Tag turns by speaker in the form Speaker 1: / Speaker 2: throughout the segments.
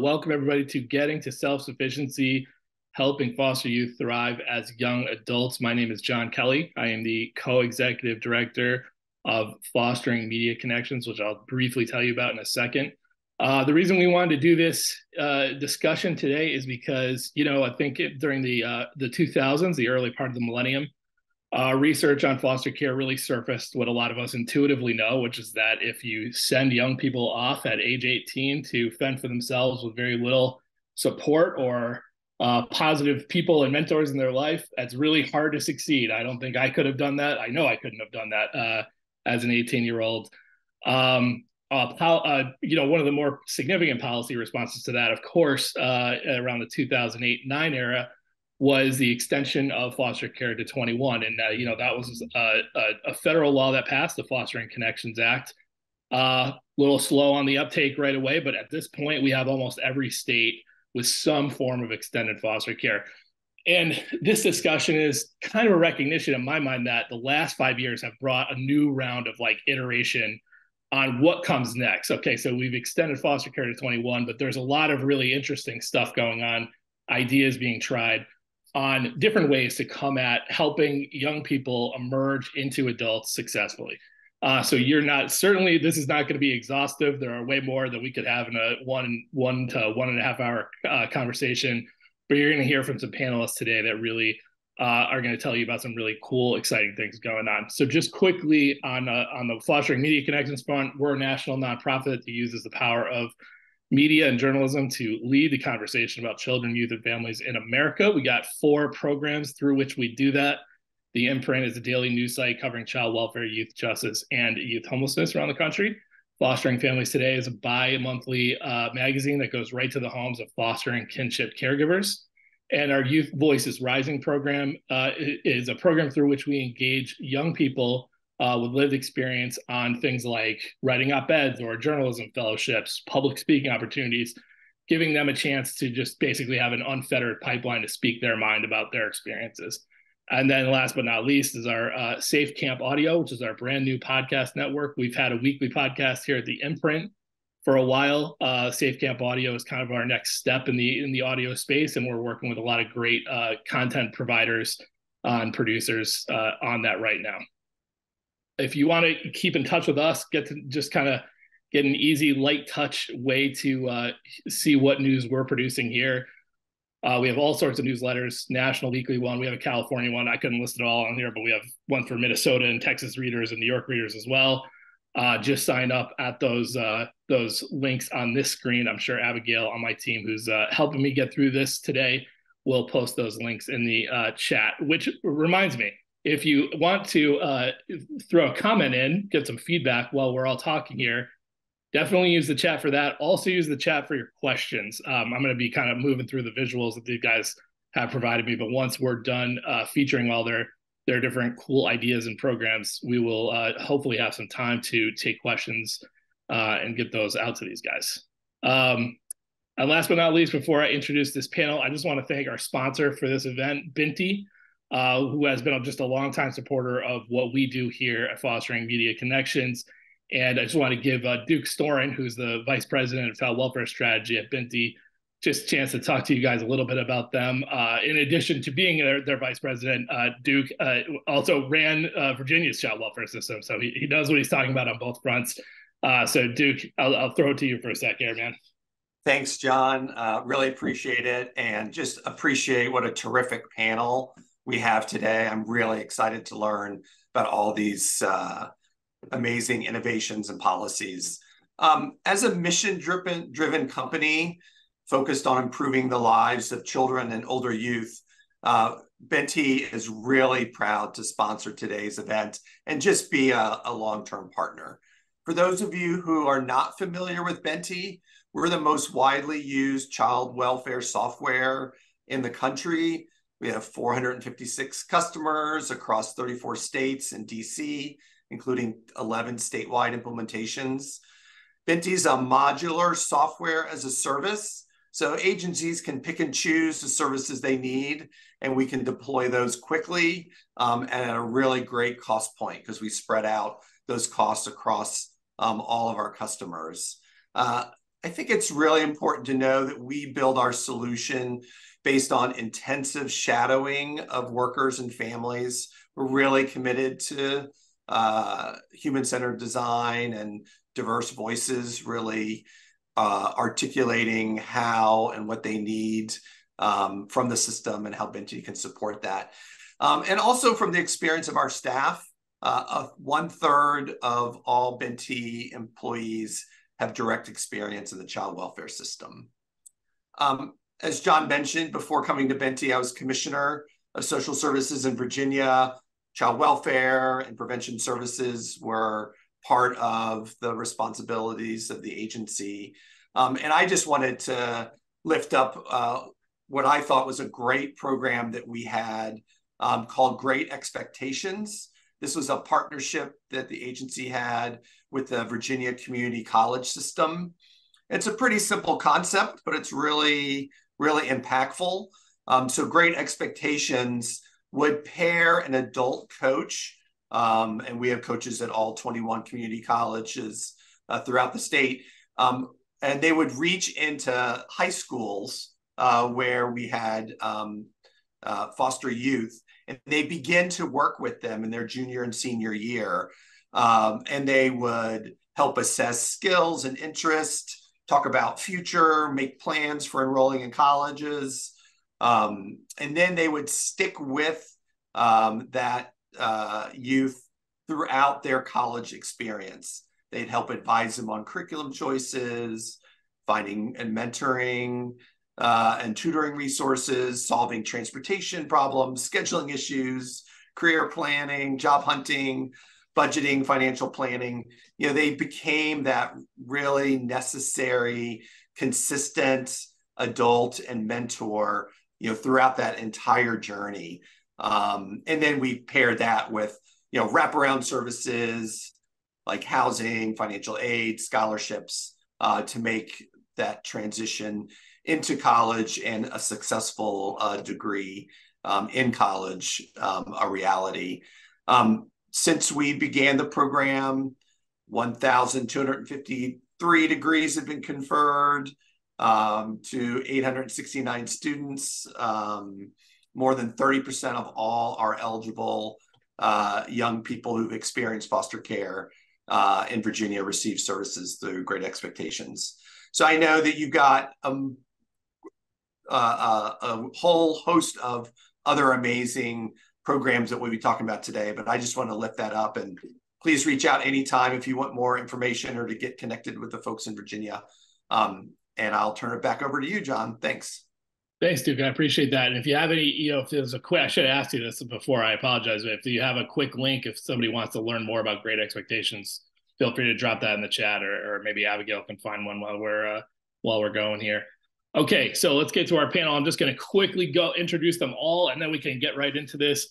Speaker 1: Welcome everybody to Getting to Self-Sufficiency, helping foster youth thrive as young adults. My name is John Kelly. I am the co-executive director of Fostering Media Connections, which I'll briefly tell you about in a second. The reason we wanted to do this discussion today is because, I think during the 2000s, the early part of the millennium, research on foster care really surfaced what a lot of us intuitively know, which is that if you send young people off at age 18 to fend for themselves with very little support or positive people and mentors in their life, that's really hard to succeed. I don't think I could have done that. I know I couldn't have done that as an 18-year-old. One of the more significant policy responses to that, of course, around the 2008-9 era, was the extension of foster care to 21. And, that was a federal law that passed, the Fostering Connections Act. A little slow on the uptake right away, but at this point, we have almost every state with some form of extended foster care. And this discussion is kind of a recognition in my mind that the last 5 years have brought a new round of iteration on what comes next. Okay, so we've extended foster care to 21, but there's a lot of really interesting stuff going on, ideas being tried on different ways to come at helping young people emerge into adults successfully. So this is not going to be exhaustive. There are way more that we could have in a one to 1.5 hour conversation, but you're going to hear from some panelists today that really are going to tell you about some really cool, exciting things going on. So just quickly on the Fostering Media Connections front, we're a national nonprofit that uses the power of media and journalism to lead the conversation about children, youth, and families in America. We got 4 programs through which we do that. The Imprint is a daily news site covering child welfare, youth justice, and youth homelessness around the country. Fostering Families Today is a bi-monthly magazine that goes right to the homes of foster and kinship caregivers. And our Youth Voices Rising program is a program through which we engage young people with lived experience on things like writing op-eds or journalism fellowships, public speaking opportunities, giving them a chance to just basically have an unfettered pipeline to speak their mind about their experiences. And then last but not least is our Safe Camp Audio, which is our brand new podcast network. We've had a weekly podcast here at the Imprint for a while. Safe Camp Audio is kind of our next step in the audio space, and we're working with a lot of great content providers and producers on that right now. If you want to keep in touch with us, get to just kind of get an easy, light touch way to see what news we're producing here. We have all sorts of newsletters, national weekly one. We have a California one. I couldn't list it all on here, but we have one for Minnesota and Texas readers and New York readers as well. Just sign up at those links on this screen. I'm sure Abigail on my team, who's helping me get through this today, will post those links in the chat, which reminds me, if you want to throw a comment in, get some feedback while we're all talking here, definitely use the chat for that. Also use the chat for your questions. I'm going to be kind of moving through the visuals that these guys have provided me, but once we're done featuring all their different cool ideas and programs, we will hopefully have some time to take questions and get those out to these guys. And last but not least, before I introduce this panel, I just want to thank our sponsor for this event, Binti, who has been just a longtime supporter of what we do here at Fostering Media Connections. And I just want to give Duke Storin, who's the Vice President of Child Welfare Strategy at Binti, just a chance to talk to you guys a little bit about them. In addition to being their Vice President, Duke also ran Virginia's child welfare system. So he knows what he's talking about on both fronts. So Duke, I'll throw it to you for a sec here, man.
Speaker 2: Thanks, John. Really appreciate it. And just appreciate what a terrific panel we have today. I'm really excited to learn about all these amazing innovations and policies. As a mission-driven company focused on improving the lives of children and older youth, Binti is really proud to sponsor today's event and just be a long-term partner. For those of you who are not familiar with Binti, we're the most widely used child welfare software in the country. We have 456 customers across 34 states and DC, including 11 statewide implementations. Binti is a modular software as a service, so agencies can pick and choose the services they need, and we can deploy those quickly and at a really great cost point because we spread out those costs across all of our customers. I think it's really important to know that we build our solution based on intensive shadowing of workers and families. We're really committed to human-centered design and diverse voices, really articulating how and what they need from the system and how Benti can support that. And also from the experience of our staff, 1/3 of all Benti employees have direct experience in the child welfare system. As John mentioned, before coming to Benti, I was Commissioner of Social Services in Virginia. Child welfare and prevention services were part of the responsibilities of the agency. And I just wanted to lift up what I thought was a great program that we had called Great Expectations. This was a partnership that the agency had with the Virginia Community College system. It's a pretty simple concept, but it's really, really impactful. So Great Expectations would pair an adult coach, and we have coaches at all 21 community colleges throughout the state, and they would reach into high schools where we had foster youth, and they begin to work with them in their junior and senior year, and they would help assess skills and interest, talk about future, make plans for enrolling in colleges. And then they would stick with that youth throughout their college experience. They'd help advise them on curriculum choices, finding and mentoring and tutoring resources, solving transportation problems, scheduling issues, career planning, job hunting, budgeting, financial planning. You know, they became that really necessary, consistent adult and mentor, you know, throughout that entire journey. And then we paired that with, you know, wraparound services like housing, financial aid, scholarships to make that transition into college and a successful degree in college a reality. Since we began the program, 1,253 degrees have been conferred to 869 students. More than 30% of all are eligible young people who've experienced foster care in Virginia receive services through Great Expectations. So I know that you've got a whole host of other amazing programs that we'll be talking about today, but I just want to lift that up, and please reach out anytime if you want more information or to get connected with the folks in Virginia. And I'll turn it back over to you, John. Thanks.
Speaker 1: Thanks, Duke. I appreciate that. And if you have any, you know, if there's a quick, I should have asked you this before, I apologize. But if you have a quick link, if somebody wants to learn more about Great Expectations, feel free to drop that in the chat, or maybe Abigail can find one while we're going here. Okay, so let's get to our panel. I'm just going to quickly go introduce them all, and then we can get right into this.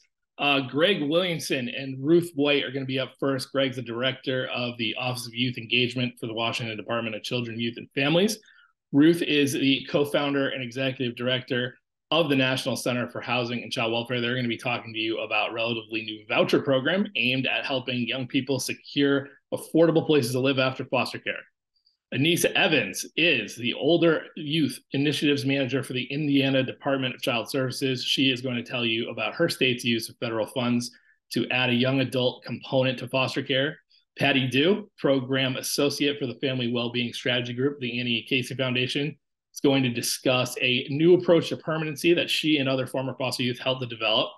Speaker 1: Greg Williamson and Ruth White are going to be up first. Greg's the director of the Office of Youth Engagement for the Washington Department of Children, Youth, and Families. Ruth is the co-founder and executive director of the National Center for Housing and Child Welfare. They're going to be talking to you about a relatively new voucher program aimed at helping young people secure affordable places to live after foster care. Anissa Evans is the Older Youth Initiatives Manager for the Indiana Department of Child Services. She is going to tell you about her state's use of federal funds to add a young adult component to foster care. Patty Dew, Program Associate for the Family Wellbeing Strategy Group, the Annie Casey Foundation, is going to discuss a new approach to permanency that she and other former foster youth helped to develop.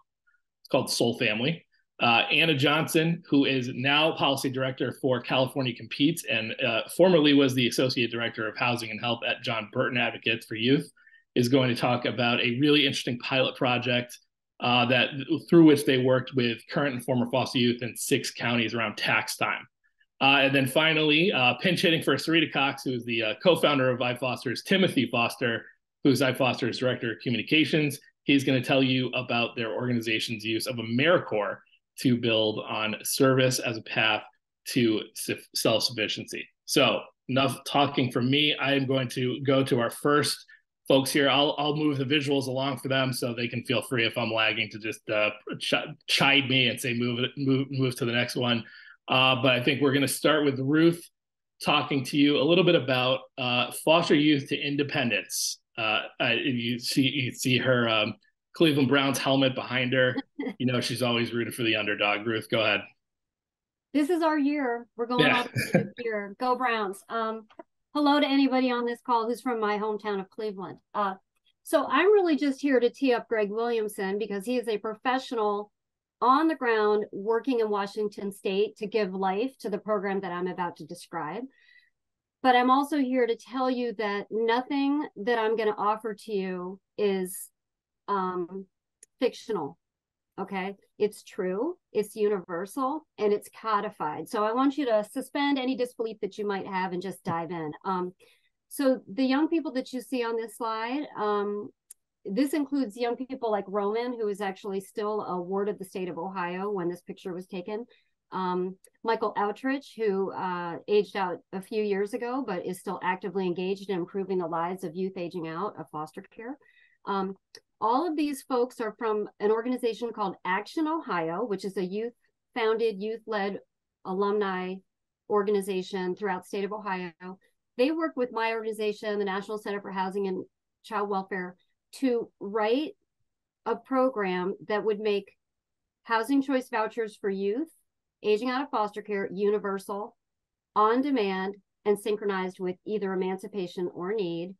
Speaker 1: It's called Soul Family. Anna Johnson, who is now Policy Director for California Competes and formerly was the Associate Director of Housing and Health at John Burton Advocates for Youth, is going to talk about a really interesting pilot project that through which they worked with current and former foster youth in 6 counties around tax time. And then finally, pinch hitting for Sarita Cox, who is the co-founder of iFoster's, Timothy Foster, who's iFoster's Director of Communications. He's going to tell you about their organization's use of AmeriCorps to build on service as a path to self-sufficiency. So enough talking from me. I am going to go to our first folks here. I'll move the visuals along for them so they can feel free if I'm lagging to just chide me and say move to the next one. But I think we're going to start with Ruth. talking to you a little bit about foster youth to independence. You see her Cleveland Browns helmet behind her. You know she's always rooted for the underdog. Ruth, go ahead.
Speaker 3: This is our year. We're going
Speaker 1: Yeah.
Speaker 3: all this year. Go Browns. Hello to anybody on this call who's from my hometown of Cleveland. So I'm really just here to tee up Greg Williamson because he is a professional on the ground working in Washington State to give life to the program that I'm about to describe. But I'm also here to tell you that nothing that I'm going to offer to you is fictional. Okay, it's true, it's universal, and it's codified. So I want you to suspend any disbelief that you might have and just dive in. So the young people that you see on this slide, this includes young people like Roman, who is actually still a ward of the state of Ohio when this picture was taken. Michael Outrich, who aged out a few years ago, but is still actively engaged in improving the lives of youth aging out of foster care. All of these folks are from an organization called Action Ohio, which is a youth-founded, youth-led alumni organization throughout the state of Ohio. They work with my organization, the National Center for Housing and Child Welfare, to write a program that would make housing choice vouchers for youth aging out of foster care universal, on demand, and synchronized with either emancipation or need,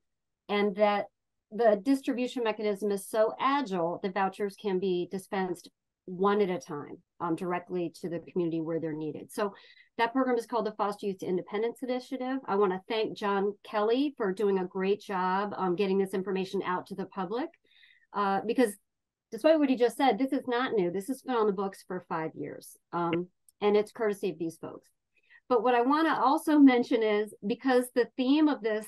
Speaker 3: and that the distribution mechanism is so agile that vouchers can be dispensed one at a time directly to the community where they're needed. So that program is called the Foster Youth to Independence Initiative. I want to thank John Kelly for doing a great job getting this information out to the public because despite what he just said, this is not new. This has been on the books for 5 years and it's courtesy of these folks. But what I want to also mention is because the theme of this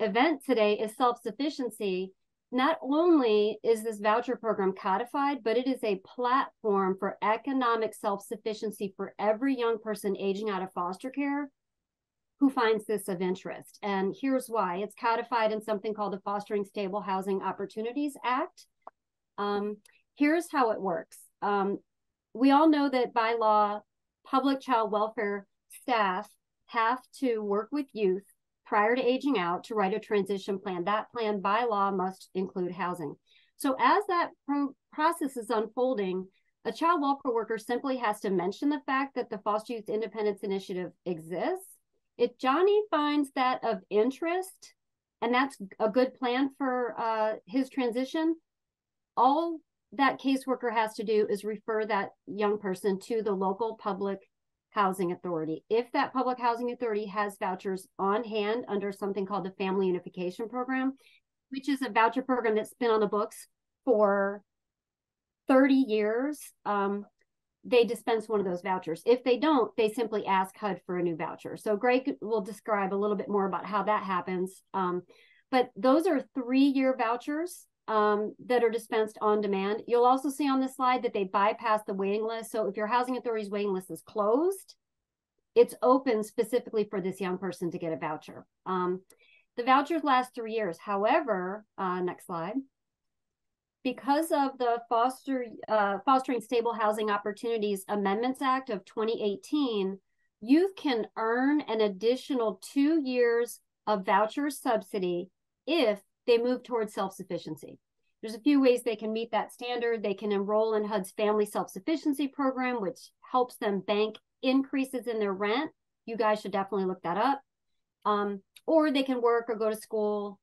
Speaker 3: event today is self-sufficiency, not only is this voucher program codified, but it is a platform for economic self-sufficiency for every young person aging out of foster care who finds this of interest. And here's why. It's codified in something called the Fostering Stable Housing Opportunities Act. Here's how it works. We all know that by law, public child welfare staff have to work with youth prior to aging out to write a transition plan. That plan by law must include housing. So as that process is unfolding, a child welfare worker simply has to mention the fact that the Foster Youth Independence Initiative exists. If Johnny finds that of interest, and that's a good plan for his transition, all that caseworker has to do is refer that young person to the local public housing authority. If that public housing authority has vouchers on hand under something called the Family Unification Program, which is a voucher program that's been on the books for 30 years, they dispense one of those vouchers. If they don't, they simply ask HUD for a new voucher. So Greg will describe a little bit more about how that happens. But those are 3-year vouchers that are dispensed on demand. You'll also see on this slide that they bypass the waiting list. So if your housing authority's waiting list is closed, it's open specifically for this young person to get a voucher. The vouchers last 3 years. However, next slide. Because of the Fostering Stable Housing Opportunities Amendments Act of 2018, youth can earn an additional 2 years of voucher subsidy if they move towards self-sufficiency. There's a few ways they can meet that standard. They can enroll in HUD's Family Self-Sufficiency Program, which helps them bank increases in their rent. You guys should definitely look that up. Or they can work or go to school.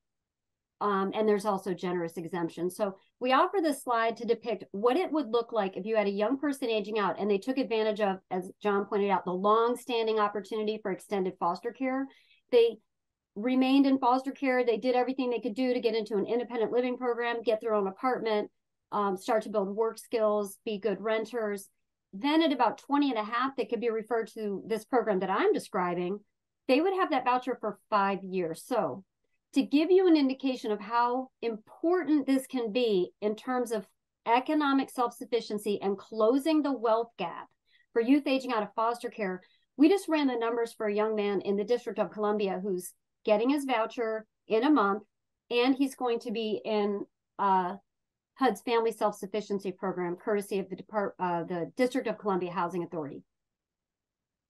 Speaker 3: And there's also generous exemptions. So we offer this slide to depict what it would look like if you had a young person aging out and they took advantage of, as John pointed out, the long-standing opportunity for extended foster care. They remained in foster care. They did everything they could do to get into an independent living program, get their own apartment, start to build work skills, be good renters. Then at about 20 and a half, they could be referred to this program that I'm describing. They would have that voucher for 5 years. So to give you an indication of how important this can be in terms of economic self-sufficiency and closing the wealth gap for youth aging out of foster care, we just ran the numbers for a young man in the District of Columbia who's getting his voucher in a month, and he's going to be in HUD's Family Self-Sufficiency Program, courtesy of the District of Columbia Housing Authority.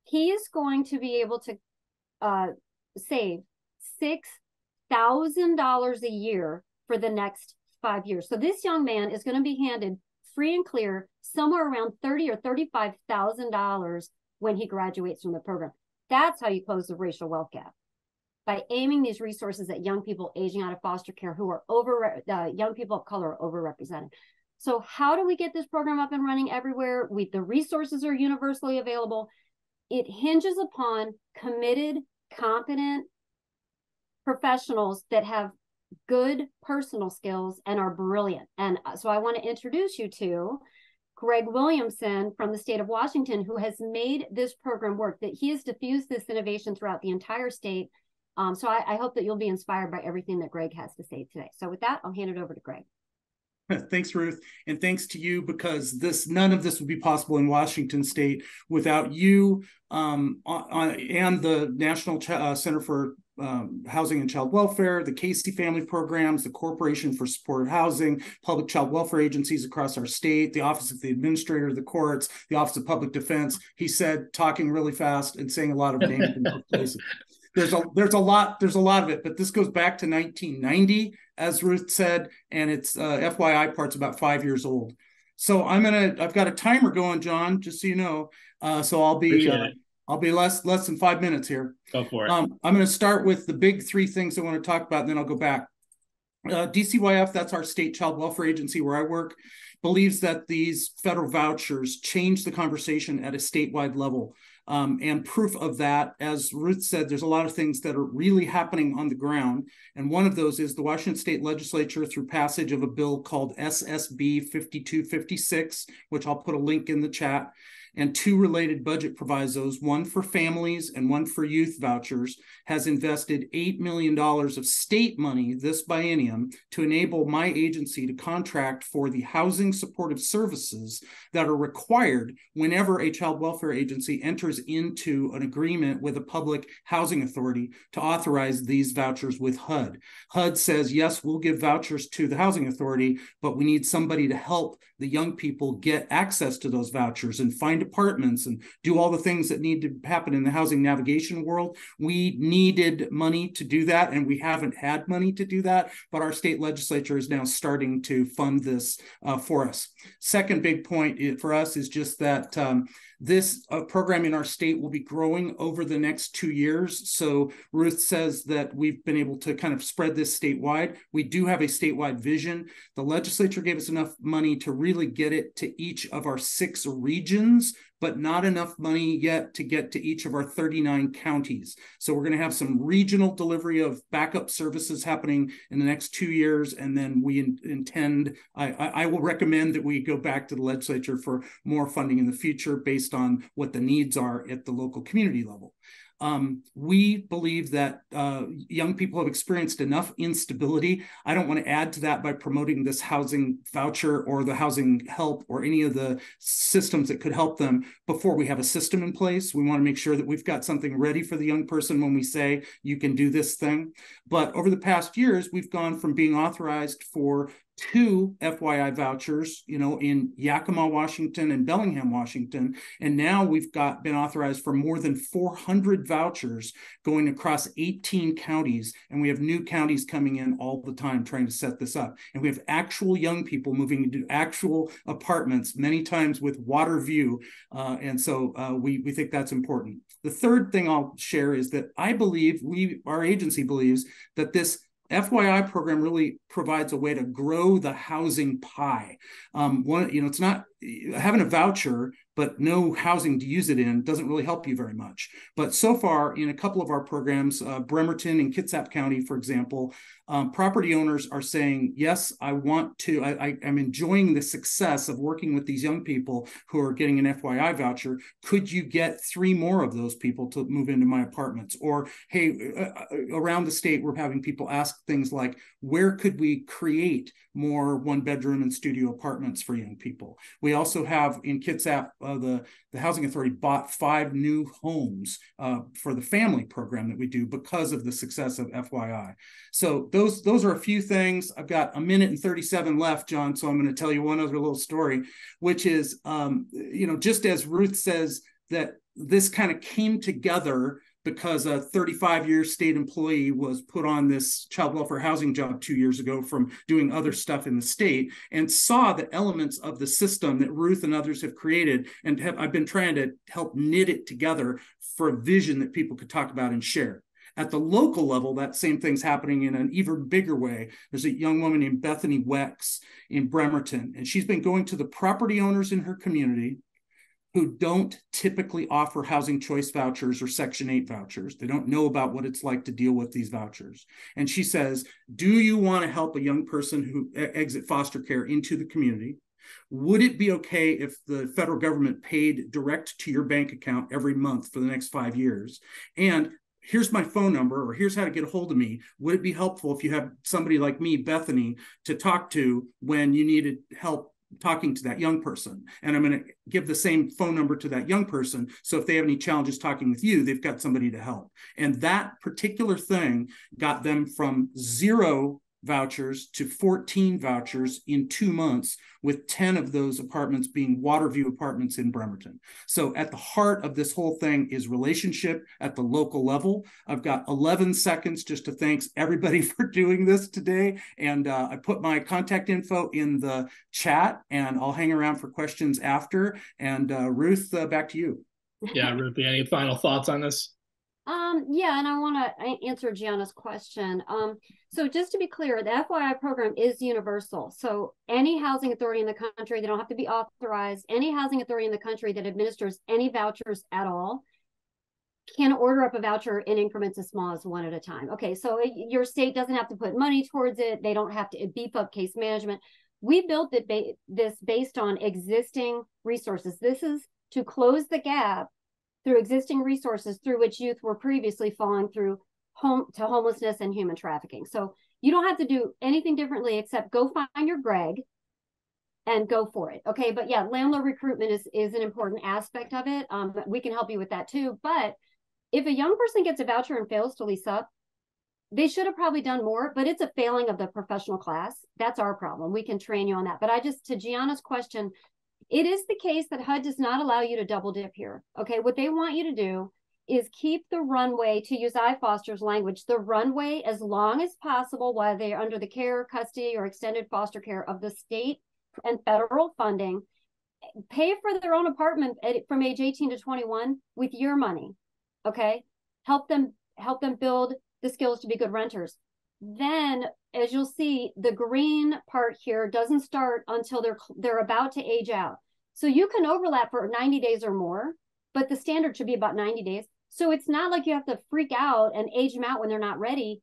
Speaker 3: He is going to be able to save $6,000 a year for the next 5 years. So this young man is going to be handed free and clear somewhere around $30,000 or $35,000 when he graduates from the program. That's how you close the racial wealth gap, by aiming these resources at young people aging out of foster care who are young people of color are overrepresented. So how do we get this program up and running everywhere? The resources are universally available. It hinges upon committed, competent professionals that have good personal skills and are brilliant. And so I want to introduce you to Greg Williamson from the state of Washington, who has made this program work, that he has diffused this innovation throughout the entire state. So I hope that you'll be inspired by everything that Greg has to say today. So with that, I'll hand it over to Greg.
Speaker 4: Thanks, Ruth. And thanks to you, because none of this would be possible in Washington State without you and the National Center for Housing and Child Welfare, the Casey Family Programs, the Corporation for Supportive Housing, public child welfare agencies across our state, the Office of the Administrator of the Courts, the Office of Public Defense. He said, talking really fast and saying a lot of names in places. There's a lot of it, but this goes back to 1990, as Ruth said, and it's FYI part's about 5 years old. So I've got a timer going, John, just so you know. So I'll be less than 5 minutes here.
Speaker 1: Go for it.
Speaker 4: I'm going to start with the big three things I want to talk about, and then I'll go back. DCYF, that's our state child welfare agency where I work, believes that these federal vouchers change the conversation at a statewide level. And proof of that, as Ruth said, there's a lot of things that are really happening on the ground. And one of those is the Washington State Legislature, through passage of a bill called SSB 5256, which I'll put a link in the chat, and two related budget provisos, one for families and one for youth vouchers, has invested $8 million of state money this biennium to enable my agency to contract for the housing supportive services that are required whenever a child welfare agency enters into an agreement with a public housing authority to authorize these vouchers with HUD. HUD says, yes, we'll give vouchers to the housing authority, but we need somebody to help the young people get access to those vouchers and find apartments and do all the things that need to happen in the housing navigation world. We needed money to do that, and we haven't had money to do that, but our state legislature is now starting to fund this for us. Second big point for us is just that this program in our state will be growing over the next 2 years. So Ruth says that we've been able to kind of spread this statewide. We do have a statewide vision. The legislature gave us enough money to really get it to each of our 6 regions, but not enough money yet to get to each of our 39 counties. So we're going to have some regional delivery of backup services happening in the next 2 years. And then we intend, I will recommend that we go back to the legislature for more funding in the future based on what the needs are at the local community level. We believe that young people have experienced enough instability. I don't want to add to that by promoting this housing voucher or the housing help or any of the systems that could help them before we have a system in place. We want to make sure that we've got something ready for the young person when we say you can do this thing. But over the past years, we've gone from being authorized for 2 FYI vouchers, in Yakima, Washington and Bellingham, Washington. And now we've been authorized for more than 400 vouchers going across 18 counties. And we have new counties coming in all the time trying to set this up. And we have actual young people moving into actual apartments, many times with water view. And so we think that's important. The third thing I'll share is that I believe our agency believes that this FYI program really provides a way to grow the housing pie. It's not having a voucher, but no housing to use it in doesn't really help you very much. But so far, in a couple of our programs, Bremerton and Kitsap County, for example, property owners are saying, yes, I'm enjoying the success of working with these young people who are getting an FYI voucher. Could you get 3 more of those people to move into my apartments? Or, hey, around the state, we're having people ask things like, where could we create more 1-bedroom and studio apartments for young people? We also have in Kitsap, the Housing Authority bought 5 new homes for the family program that we do because of the success of FYI. So those are a few things. I've got 1 minute and 37 left, John, so I'm going to tell you one other little story, which is, just as Ruth says that this kind of came together because a 35-year state employee was put on this child welfare housing job 2 years ago from doing other stuff in the state, and saw the elements of the system that Ruth and others have created. And I've been trying to help knit it together for a vision that people could talk about and share. At the local level, that same thing's happening in an even bigger way. There's a young woman named Bethany Wex in Bremerton, and she's been going to the property owners in her community who don't typically offer housing choice vouchers or Section 8 vouchers. They don't know about what it's like to deal with these vouchers. And she says, do you want to help a young person who exit foster care into the community? Would it be okay if the federal government paid direct to your bank account every month for the next 5 years? And here's my phone number, or here's how to get a hold of me. Would it be helpful if you have somebody like me, Bethany, to talk to when you needed help talking to that young person? And I'm going to give the same phone number to that young person, so if they have any challenges talking with you, they've got somebody to help. And that particular thing got them from 0 vouchers to 14 vouchers in 2 months, with 10 of those apartments being Waterview apartments in Bremerton. So at the heart of this whole thing is relationship at the local level. I've got 11 seconds just to thank everybody for doing this today. And I put my contact info in the chat, and I'll hang around for questions after. And Ruth, back to you.
Speaker 1: Yeah, Ruth, any final thoughts on this?
Speaker 3: Yeah, and I want to answer Gianna's question. So just to be clear, the FYI program is universal. So any housing authority in the country, they don't have to be authorized, any housing authority in the country that administers any vouchers at all can order up a voucher in increments as small as 1 at a time. Okay, so your state doesn't have to put money towards it. They don't have to beef up case management. We built this based on existing resources. This is to close the gap through existing resources through which youth were previously falling through homelessness and human trafficking. So you don't have to do anything differently except go find your Greg and go for it. Okay, but yeah, landlord recruitment is an important aspect of it. We can help you with that too. But if a young person gets a voucher and fails to lease up, they should have probably done more, but it's a failing of the professional class. That's our problem. We can train you on that. But to Gianna's question, it is the case that HUD does not allow you to double dip here. Okay, what they want you to do is keep the runway, to use iFoster's language, the runway as long as possible while they are under the care, custody, or extended foster care of the state and federal funding. Pay for their own apartment from age 18 to 21 with your money. Okay, help them build the skills to be good renters. Then, as you'll see, the green part here doesn't start until they're about to age out. So you can overlap for 90 days or more, but the standard should be about 90 days. So it's not like you have to freak out and age them out when they're not ready.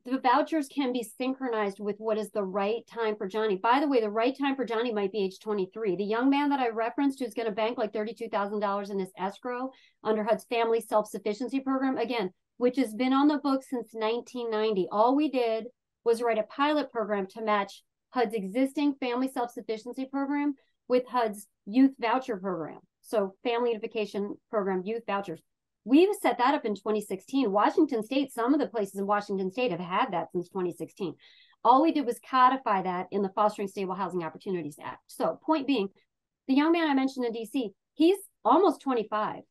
Speaker 3: The vouchers can be synchronized with what is the right time for Johnny. By the way, the right time for Johnny might be age 23. The young man that I referenced who's going to bank like $32,000 in his escrow under HUD's Family Self-Sufficiency program, again, which has been on the books since 1990. All we did was write a pilot program to match HUD's existing Family Self-Sufficiency program with HUD's youth voucher program. So Family Unification Program, youth vouchers. We've set that up in 2016. Washington State, some of the places in Washington State have had that since 2016. All we did was codify that in the Fostering Stable Housing Opportunities Act. So point being, the young man I mentioned in DC, he's almost 25.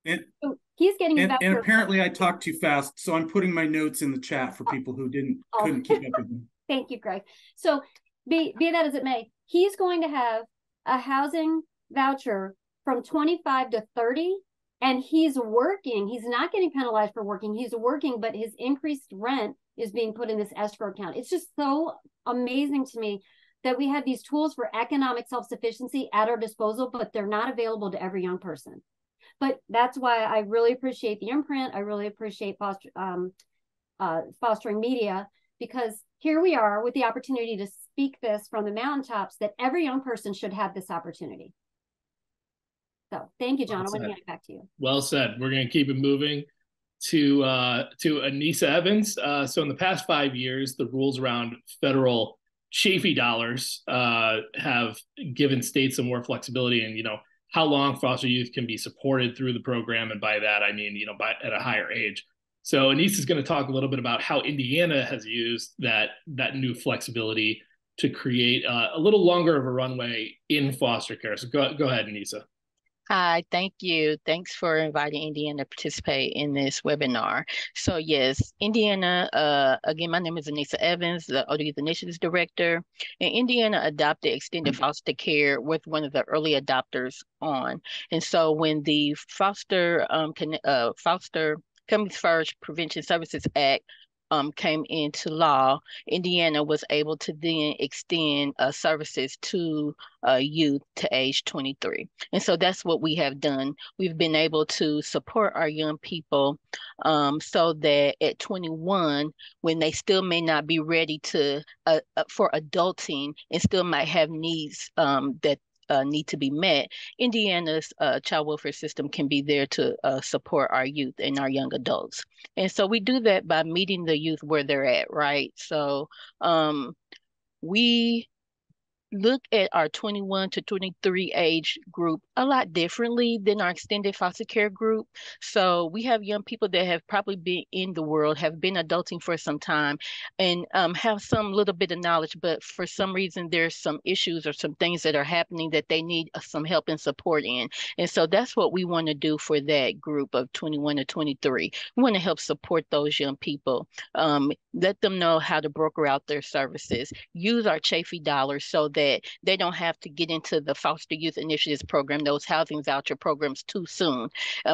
Speaker 4: And,
Speaker 3: so he's getting
Speaker 4: and apparently I talked too fast, so I'm putting my notes in the chat for people who couldn't keep up with me.
Speaker 3: Thank you, Greg. So be that as it may, he's going to have a housing voucher from 25 to 30, and he's working. He's not getting penalized for working. He's working, but his increased rent is being put in this escrow account. It's just so amazing to me that we have these tools for economic self-sufficiency at our disposal, but they're not available to every young person. But that's why I really appreciate the imprint. I really appreciate Fostering Media, because here we are with the opportunity to speak this from the mountaintops that every young person should have this opportunity. So thank you, John. I want to hand it back to you.
Speaker 1: Well said. We're going to keep it moving to Anissa Evans. So in the past 5 years, the rules around federal chafee dollars have given states some more flexibility in, how long foster youth can be supported through the program. And by that, I mean, at a higher age. So Anissa is going to talk a little bit about how Indiana has used that new flexibility to create a little longer of a runway in foster care. So go ahead, Anissa.
Speaker 5: Hi, thank you. Thanks for inviting Indiana to participate in this webinar. So yes, Indiana, again, my name is Anissa Evans, the OD Youth Initiatives Director, and Indiana adopted extended foster care with one of the early adopters on. And so when the Foster Coming First Prevention Services Act came into law, Indiana was able to then extend services to youth to age 23. And so that's what we have done. We've been able to support our young people so that at 21, when they still may not be ready to for adulting and still might have needs that need to be met, Indiana's child welfare system can be there to support our youth and our young adults. And so we do that by meeting the youth where they're at, right? So we look at our 21 to 23 age group a lot differently than our extended foster care group. So we have young people that have probably been in the world, have been adulting for some time, and have some little bit of knowledge, but for some reason there's some issues or some things that are happening that they need some help and support in. And so that's what we want to do for that group of 21 to 23. We want to help support those young people, let them know how to broker out their services, use our Chafee dollars so that they don't have to get into the foster youth initiatives program, those housing voucher programs too soon.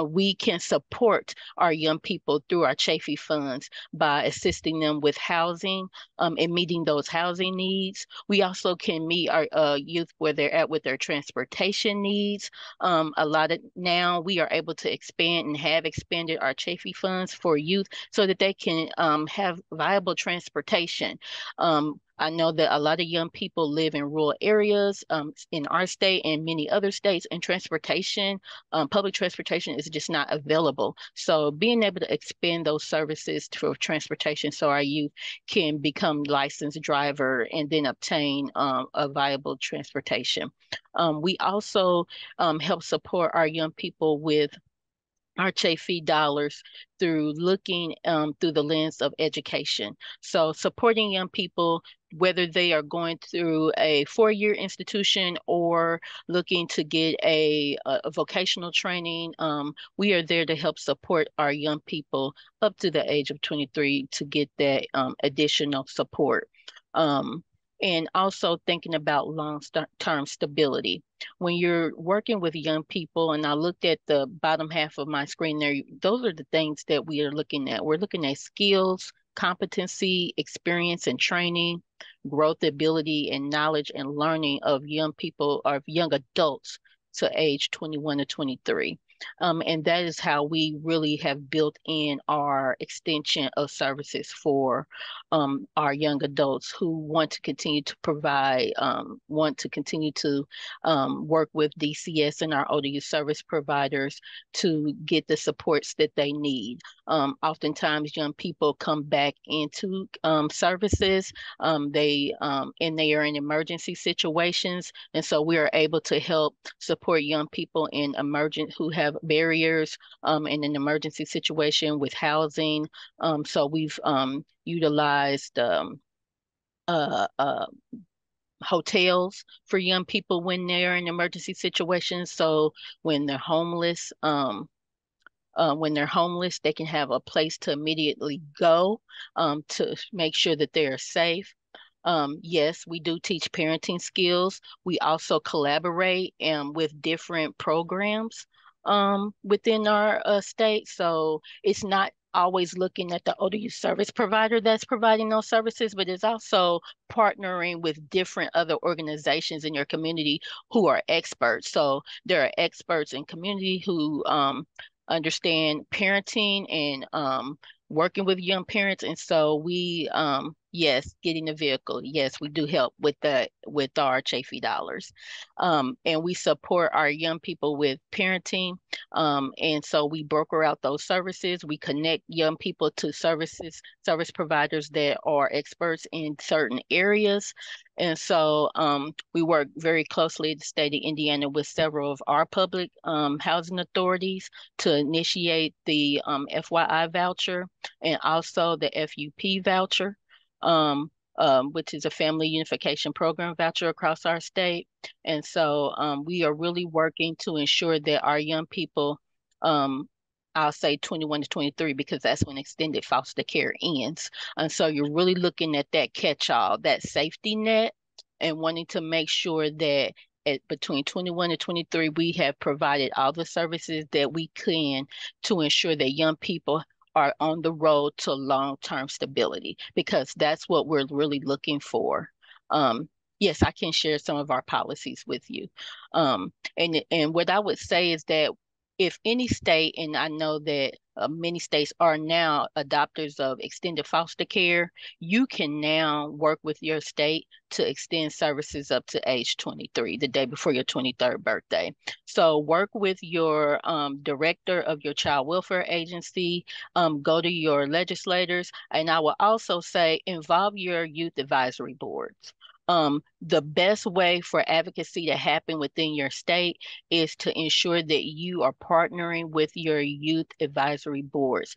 Speaker 5: We can support our young people through our Chafee funds by assisting them with housing and meeting those housing needs. We also can meet our youth where they're at with their transportation needs. A lot of now we are able to expand and have expanded our Chafee funds for youth so that they can have viable transportation. I know that a lot of young people live in rural areas in our state and many other states, and transportation, public transportation is just not available. So being able to expand those services for transportation so our youth can become licensed driver and then obtain a viable transportation. We also help support our young people with our Chafee dollars through looking through the lens of education. So supporting young people, whether they are going through a four-year institution or looking to get a vocational training, we are there to help support our young people up to the age of 23 to get that additional support. And also thinking about long-term stability. When you're working with young people, and I looked at the bottom half of my screen there, those are the things that we are looking at. We're looking at skills, competency, experience and training, growth, ability, and knowledge and learning of young people, or young adults to age 21 to 23. And that is how we really have built in our extension of services for our young adults who want to continue to provide, want to continue to work with DCS and our ODU service providers to get the supports that they need. Oftentimes, young people come back into services. And they are in emergency situations, and so we are able to help support young people in who have barriers in an emergency situation with housing. So we've utilized uh, uh, hotels for young people when they're in emergency situations. So when they're homeless, they can have a place to immediately go to make sure that they are safe. Yes, we do teach parenting skills. We also collaborate with different programs within our state. So it's not always looking at the ODU service provider that's providing those services, but it's also partnering with different other organizations in your community who are experts. So there are experts in community who understand parenting and working with young parents. And so we, yes, getting a vehicle. Yes, we do help with that with our Chafee dollars. And we support our young people with parenting. And so we broker out those services. We connect young people to service providers that are experts in certain areas. And so we work very closely at the state of Indiana with several of our public housing authorities to initiate the FYI voucher and also the FUP voucher. which is a family unification program voucher across our state. And so we are really working to ensure that our young people, I'll say 21 to 23, because that's when extended foster care ends. And so you're really looking at that catch-all, that safety net, and wanting to make sure that between 21 and 23, we have provided all the services that we can to ensure that young people are on the road to long-term stability, because that's what we're really looking for. Yes, I can share some of our policies with you. And what I would say is that if any state, and I know that many states are now adopters of extended foster care, you can now work with your state to extend services up to age 23, the day before your 23rd birthday. So work with your director of your child welfare agency, go to your legislators, and I will also say involve your youth advisory boards. The best way for advocacy to happen within your state is to ensure that you are partnering with your youth advisory boards.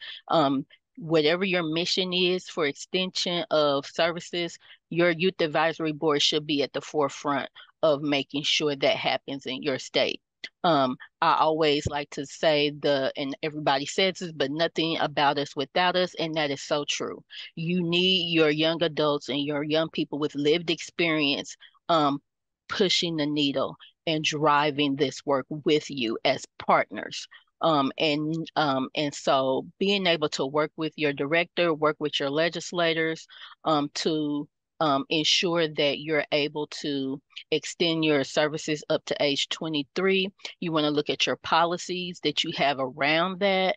Speaker 5: Whatever your mission is for extension of services, your youth advisory board should be at the forefront of making sure that happens in your state. I always like to say and everybody says this, but nothing about us without us, and that is so true. You need your young adults and your young people with lived experience pushing the needle and driving this work with you as partners. And so being able to work with your director, work with your legislators to ensure that you're able to extend your services up to age 23. You want to look at your policies that you have around that.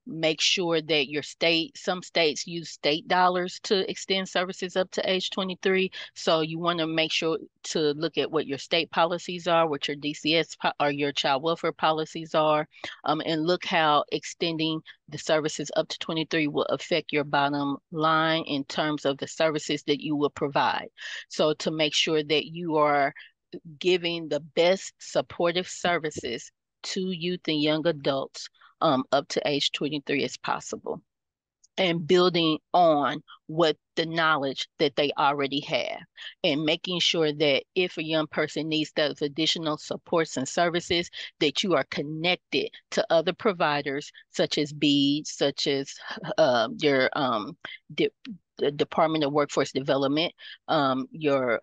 Speaker 5: Make sure that your state, some states use state dollars to extend services up to age 23. So you want to make sure to look at what your state policies are, what your DCS or your child welfare policies are, and look how extending the services up to 23 will affect your bottom line in terms of the services that you will provide. So to make sure that you are giving the best supportive services to youth and young adults up to age 23 as possible, and building on what the knowledge that they already have, and making sure that if a young person needs those additional supports and services, that you are connected to other providers such as BEAD, such as your the Department of Workforce Development, your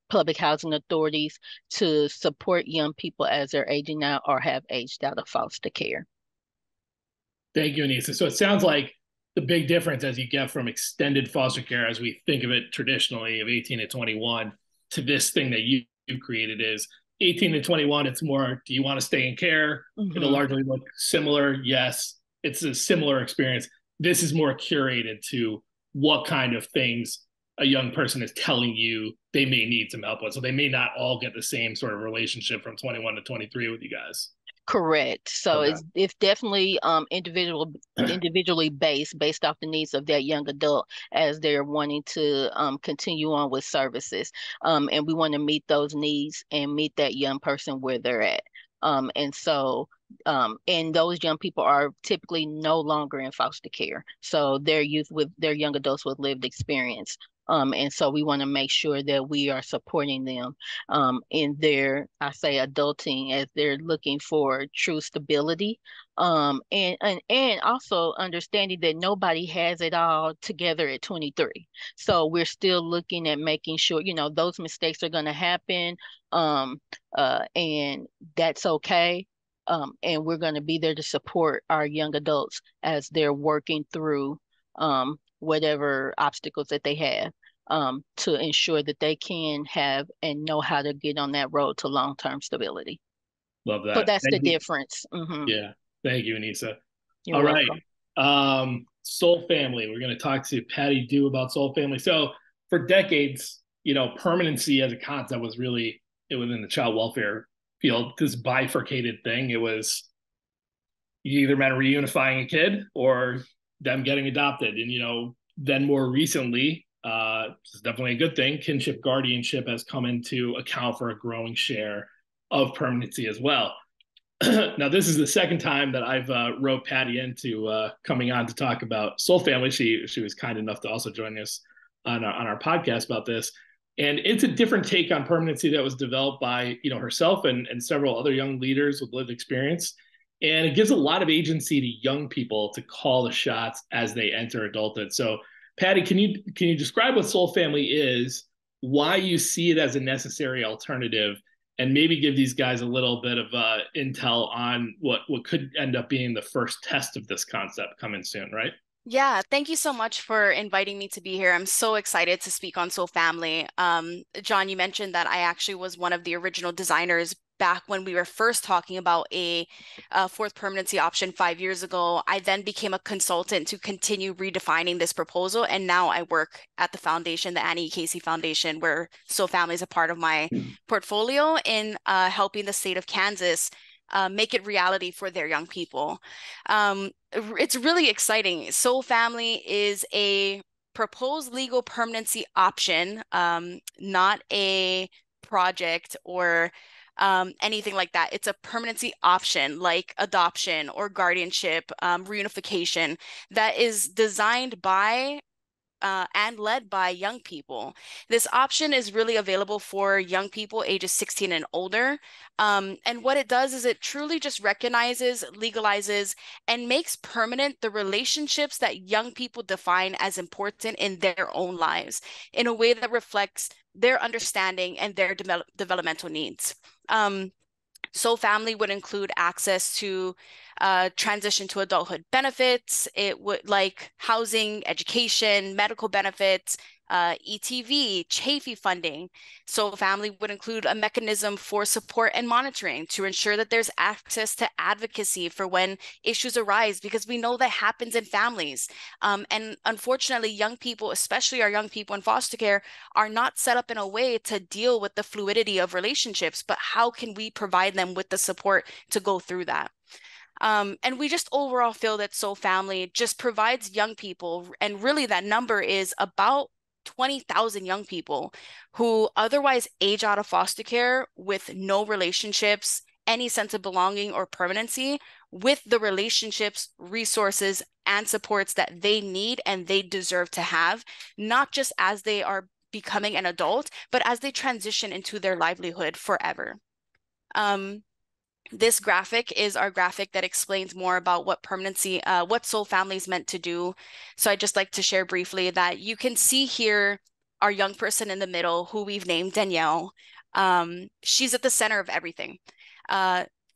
Speaker 5: public housing authorities, to support young people as they're aging out or have aged out of foster care.
Speaker 1: Thank you, Anissa. So it sounds like the big difference as you get from extended foster care, as we think of it traditionally, of 18 to 21, to this thing that you created is 18 to 21. It's more, do you want to stay in care?
Speaker 5: Mm-hmm.
Speaker 1: It'll largely look similar. Yes, it's a similar experience. This is more curated to what kind of things a young person is telling you they may need some help with. So they may not all get the same sort of relationship from 21 to 23 with you guys.
Speaker 5: Correct. So
Speaker 1: Okay.
Speaker 5: it's definitely individually based off the needs of that young adult as they're wanting to continue on with services. And we want to meet those needs and meet that young person where they're at. And those young people are typically no longer in foster care. So they're young adults with lived experience. And so we want to make sure that we are supporting them in their, I say, adulting, as they're looking for true stability, and also understanding that nobody has it all together at 23. So we're still looking at making sure, those mistakes are going to happen, and that's okay. And we're going to be there to support our young adults as they're working through whatever obstacles that they have, to ensure that they can have and know how to get on that road to long-term stability.
Speaker 1: Love that.
Speaker 5: So that's
Speaker 1: Thank
Speaker 5: the
Speaker 1: you.
Speaker 5: difference. Mm-hmm.
Speaker 1: Yeah. Thank you, Anissa.
Speaker 5: You're
Speaker 1: All
Speaker 5: welcome.
Speaker 1: right. Soul Family. We're going to talk to Patty Dew about Soul Family. So for decades, permanency as a concept was really, it was in the child welfare field, this bifurcated thing. It was, you either meant reunifying a kid or them getting adopted. And, then more recently, this is definitely a good thing, kinship guardianship has come into account for a growing share of permanency as well. Now, this is the second time that I've wrote Patty into coming on to talk about Soul Family. She was kind enough to also join us on our podcast about this. And it's a different take on permanency that was developed by, herself and several other young leaders with lived experience. And it gives a lot of agency to young people to call the shots as they enter adulthood. So, Patty, can you describe what soul family is, why you see it as a necessary alternative, and maybe give these guys a little bit of intel on what could end up being the first test of this concept coming soon, right?
Speaker 6: Yeah, thank you so much for inviting me to be here. I'm so excited to speak on Soul Family. John, you mentioned that I actually was one of the original designers back when we were first talking about a fourth permanency option 5 years ago. I then became a consultant to continue redefining this proposal. And now I work at the foundation, the Annie E. Casey Foundation, where Soul Family is a part of my portfolio in helping the state of Kansas make it reality for their young people. It's really exciting. Soul Family is a proposed legal permanency option, not a project or anything like that. It's a permanency option like adoption or guardianship, reunification, that is designed by and led by young people. This option is really available for young people ages 16 and older. And what it does is it truly just recognizes, legalizes, and makes permanent the relationships that young people define as important in their own lives in a way that reflects their understanding and their developmental needs. Soul Family would include access to transition to adulthood benefits. It would like housing, education, medical benefits, ETV, Chafee funding. Soul Family would include a mechanism for support and monitoring to ensure that there's access to advocacy for when issues arise, because we know that happens in families. And unfortunately, young people, especially our young people in foster care, are not set up in a way to deal with the fluidity of relationships, but how can we provide them with the support to go through that? And we just overall feel that Soul Family just provides young people, and really that number is about 20,000 young people who otherwise age out of foster care with no relationships, any sense of belonging or permanency, with the relationships, resources, and supports that they need and they deserve to have, not just as they are becoming an adult, but as they transition into their livelihood forever. This graphic is our graphic that explains more about what permanency, what Soul Family is meant to do. So I'd just like to share briefly that you can see here our young person in the middle, who we've named Danielle. She's at the center of everything.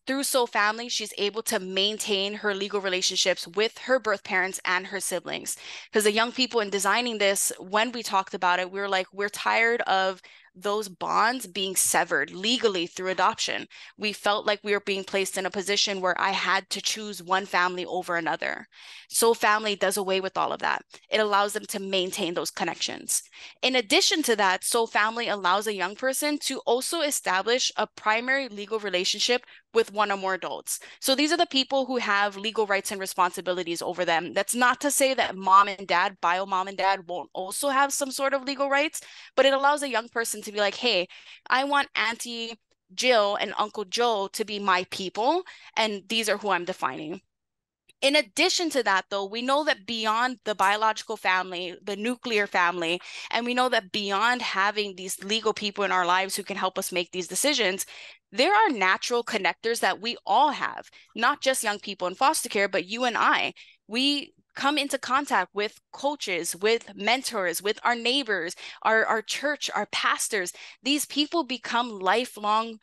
Speaker 6: Through Soul Family, she's able to maintain her legal relationships with her birth parents and her siblings. Because the young people in designing this, when we talked about it, we were like, we're tired of those bonds being severed legally through adoption. We felt like we were being placed in a position where I had to choose one family over another. Soul Family does away with all of that. It allows them to maintain those connections. In addition to that, Soul Family allows a young person to also establish a primary legal relationship with one or more adults. So these are the people who have legal rights and responsibilities over them. That's not to say that mom and dad, bio mom and dad, won't also have some sort of legal rights, but it allows a young person to be like, hey, I want Auntie Jill and Uncle Joe to be my people, and these are who I'm defining. In addition to that, though, we know that beyond the biological family, the nuclear family, and we know that beyond having these legal people in our lives who can help us make these decisions, there are natural connectors that we all have, not just young people in foster care, but you and I. We come into contact with coaches, with mentors, with our neighbors, our church, our pastors. These people become lifelong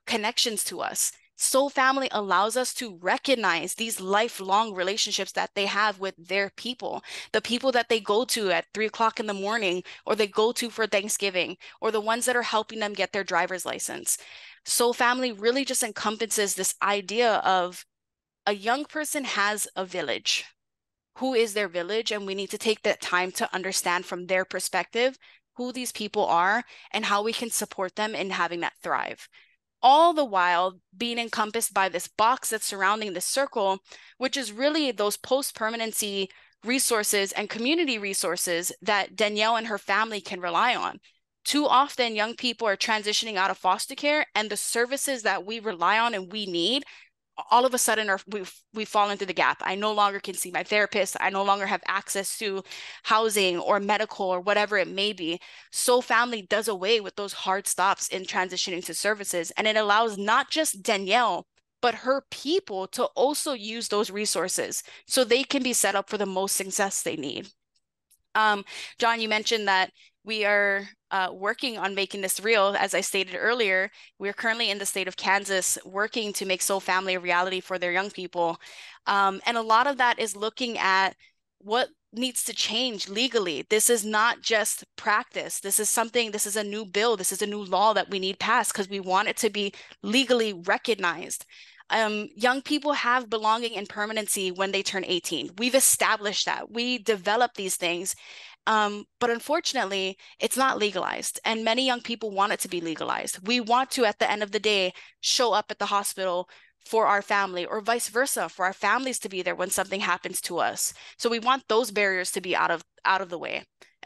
Speaker 6: connections to us. Soul Family allows us to recognize these lifelong relationships that they have with their people, the people that they go to at 3 o'clock in the morning, or they go to for Thanksgiving, or the ones that are helping them get their driver's license. Soul Family really just encompasses this idea of a young person has a village. Who is their village? And we need to take that time to understand from their perspective who these people are and how we can support them in having that thrive. All the while being encompassed by this box that's surrounding the circle, which is really those post-permanency resources and community resources that Danielle and her family can rely on. Too often, young people are transitioning out of foster care, and the services that we rely on and we need all of a sudden we've fallen through the gap. I no longer can see my therapist. I no longer have access to housing or medical or whatever it may be. Soul Family does away with those hard stops in transitioning to services. And it allows not just Danielle, but her people to also use those resources so they can be set up for the most success they need. John, you mentioned that we are working on making this real. As I stated earlier, we're currently in the state of Kansas working to make Soul Family a reality for their young people. And a lot of that is looking at what needs to change legally. This is not just practice. This is a new bill. This is a new law that we need passed because we want it to be legally recognized. Young people have belonging and permanency when they turn 18. We've established that. We develop these things. But unfortunately, it's not legalized. And many young people want it to be legalized. We want to, at the end of the day, show up at the hospital for our family, or vice versa, for our families to be there when something happens to us. So we want those barriers to be out of the way,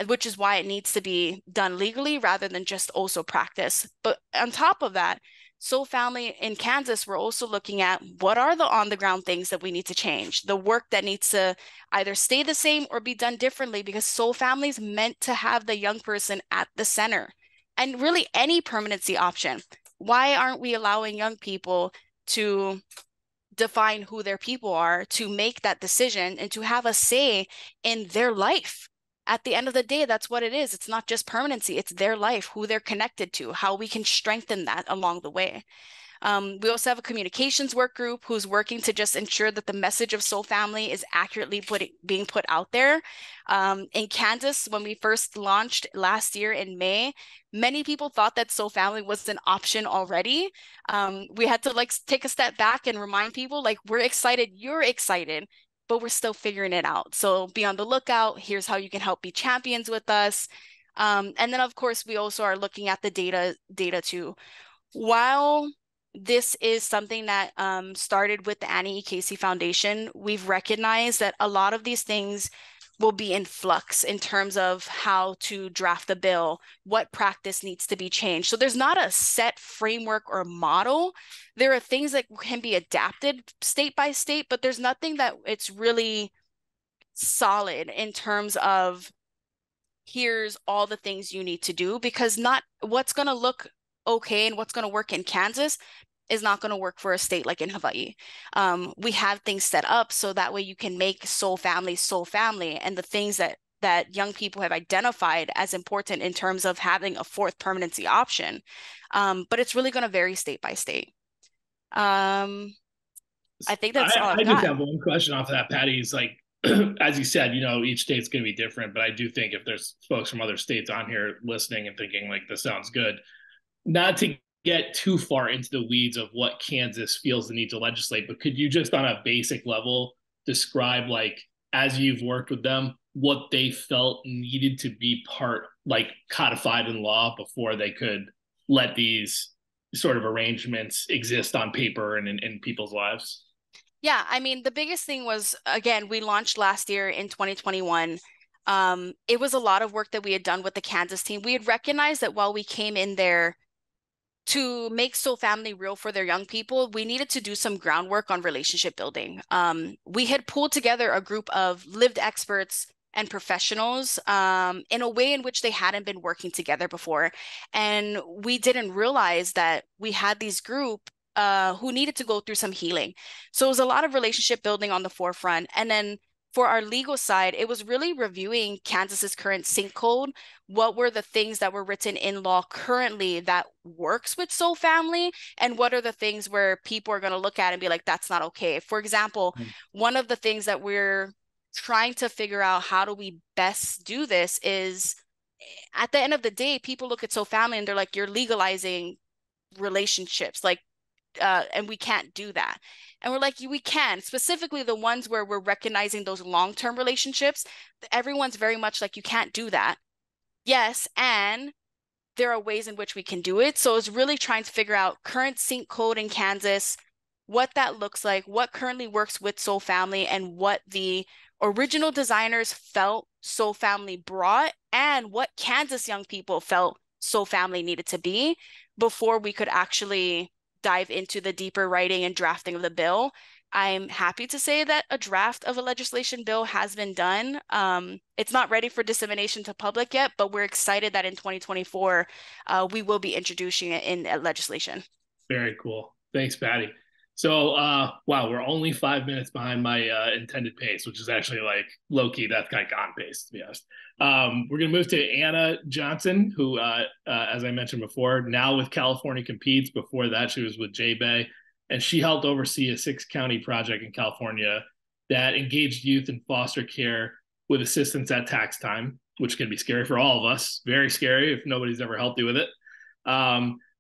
Speaker 6: which is why it needs to be done legally rather than just also practice. But on top of that, Soul Family in Kansas, we're also looking at what are the on-the-ground things that we need to change, the work that needs to either stay the same or be done differently, because Soul Family is meant to have the young person at the center. And really any permanency option. Why aren't we allowing young people to define who their people are, to make that decision, and to have a say in their life? At the end of the day, that's what it is. It's not just permanency, it's their life, who they're connected to, how we can strengthen that along the way. We also have a communications work group who's working to just ensure that the message of Soul Family is accurately being put out there. In Kansas, when we first launched last year in May, many people thought that Soul Family was an option already. We had to take a step back and remind people, we're excited, you're excited, but we're still figuring it out. So be on the lookout. Here's how you can help be champions with us. And then, of course, we also are looking at the data too. While this is something that started with the Annie E. Casey Foundation, we've recognized that a lot of these things will be in flux in terms of how to draft the bill, what practice needs to be changed. So there's not a set framework or model. There are things that can be adapted state by state, but there's nothing that it's really solid in terms of here's all the things you need to do, because not what's going to look okay and what's going to work in Kansas is not going to work for a state like in Hawaii. We have things set up so that way you can make Soul Family, and the things that young people have identified as important in terms of having a fourth permanency option. But it's really going to vary state by state. I think that's all I've got.
Speaker 1: I just have one question off of that, Patty. Is as you said, each state's going to be different, but I do think if there's folks from other states on here listening and thinking this sounds good, not to get too far into the weeds of what Kansas feels the need to legislate, but could you just on a basic level describe, as you've worked with them, what they felt needed to be codified in law before they could let these sort of arrangements exist on paper and in people's lives?
Speaker 6: Yeah, I mean, the biggest thing was, again, we launched last year in 2021. It was a lot of work that we had done with the Kansas team. We had recognized that while we came in there to make Soul Family real for their young people, we needed to do some groundwork on relationship building. We had pulled together a group of lived experts and professionals in a way in which they hadn't been working together before. And we didn't realize that we had these group who needed to go through some healing. So it was a lot of relationship building on the forefront. And then for our legal side, it was really reviewing Kansas's current sync code. What were the things that were written in law currently that works with Soul Family? And what are the things where people are going to look at and be like, that's not okay? For example, one of the things that we're trying to figure out how do we best do this is, at the end of the day, people look at Soul Family and they're like, you're legalizing relationships, and we can't do that. And we're like, we can, specifically the ones where we're recognizing those long-term relationships. Everyone's very much like, you can't do that. Yes, and there are ways in which we can do it. So it's really trying to figure out current sync code in Kansas, what that looks like, what currently works with Soul Family, and what the original designers felt Soul Family brought, and what Kansas young people felt Soul Family needed to be before we could actually dive into the deeper writing and drafting of the bill. I'm happy to say that a draft of a legislation bill has been done. It's not ready for dissemination to public yet, but we're excited that in 2024, we will be introducing it in legislation.
Speaker 1: Very cool. Thanks, Patty. So, wow, we're only 5 minutes behind my intended pace, which is actually like low key. That's kind of on pace, to be honest. We're going to move to Anna Johnson, who, as I mentioned before, now with California Competes. Before that, she was with J-Bay, and she helped oversee a 6-county project in California that engaged youth in foster care with assistance at tax time, which can be scary for all of us. Very scary if nobody's ever helped you with it.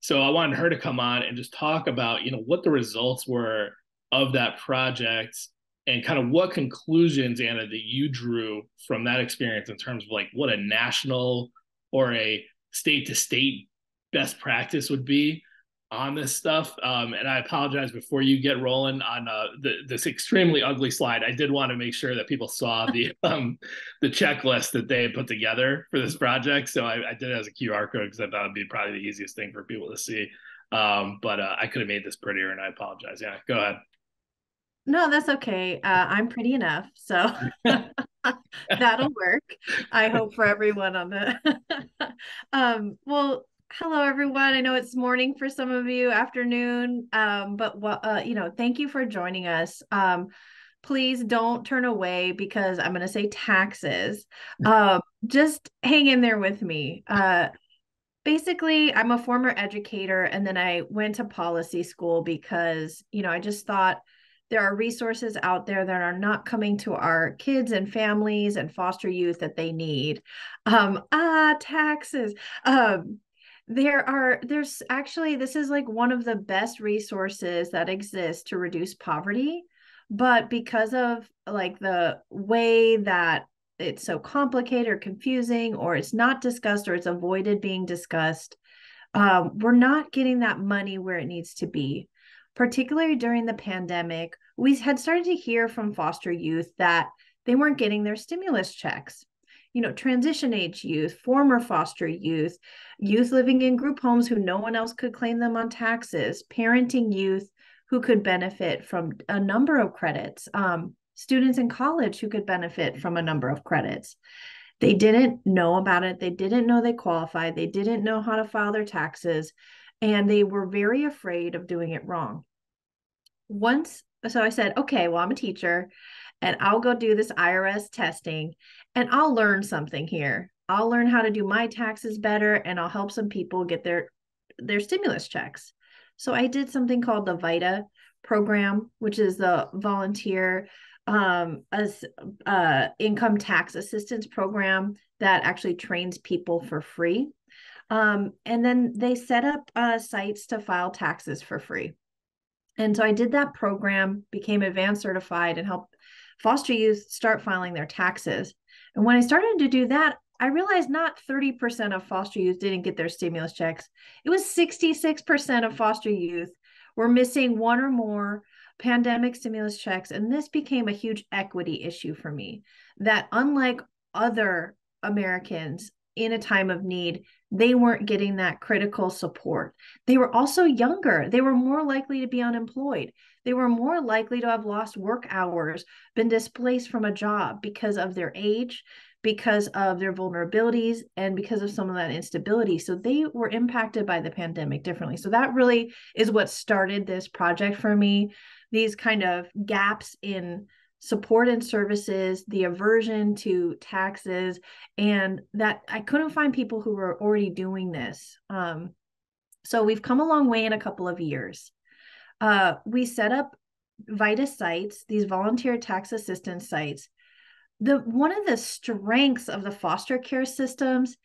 Speaker 1: So I wanted her to come on and just talk about, what the results were of that project and kind of what conclusions, Anna, that you drew from that experience in terms of like what a national or a state to state best practice would be on this stuff. And I apologize before you get rolling on this extremely ugly slide. I did want to make sure that people saw the checklist that they had put together for this project. So I did it as a QR code because I thought it'd be probably the easiest thing for people to see. But I could have made this prettier, and I apologize. Yeah, go ahead.
Speaker 7: No, that's okay. I'm pretty enough, so that'll work. I hope for everyone on the. Well, hello everyone. I know it's morning for some of you, afternoon. But thank you for joining us. Please don't turn away because I'm going to say taxes. Just hang in there with me. Basically, I'm a former educator, and then I went to policy school because, I just thought there are resources out there that are not coming to our kids and families and foster youth that they need. Taxes. There's actually, this is like one of the best resources that exists to reduce poverty, but because of like the way that it's so complicated or confusing, or it's not discussed, or it's avoided being discussed, we're not getting that money where it needs to be. Particularly during the pandemic, we had started to hear from foster youth that they weren't getting their stimulus checks. Transition age youth, former foster youth, youth living in group homes who no one else could claim them on taxes, parenting youth who could benefit from a number of credits, students in college who could benefit from a number of credits. They didn't know about it. They didn't know they qualified. They didn't know how to file their taxes, and they were very afraid of doing it wrong. So I said, okay, well, I'm a teacher, and I'll go do this IRS testing, and I'll learn something here. I'll learn how to do my taxes better, and I'll help some people get their stimulus checks. So I did something called the VITA program, which is the volunteer income tax assistance program that actually trains people for free. And then they set up sites to file taxes for free. And so I did that program, became advanced certified, and helped foster youth start filing their taxes. And when I started to do that, I realized not 30% of foster youth didn't get their stimulus checks. It was 66% of foster youth were missing one or more pandemic stimulus checks. And this became a huge equity issue for me, that unlike other Americans in a time of need, they weren't getting that critical support. They were also younger. They were more likely to be unemployed. They were more likely to have lost work hours, been displaced from a job because of their age, because of their vulnerabilities, and because of some of that instability. So they were impacted by the pandemic differently. So that really is what started this project for me. These kind of gaps in support and services, the aversion to taxes, and that I couldn't find people who were already doing this. So we've come a long way in a couple of years. We set up VITA sites, these volunteer tax assistance sites. One of the strengths of the foster care systems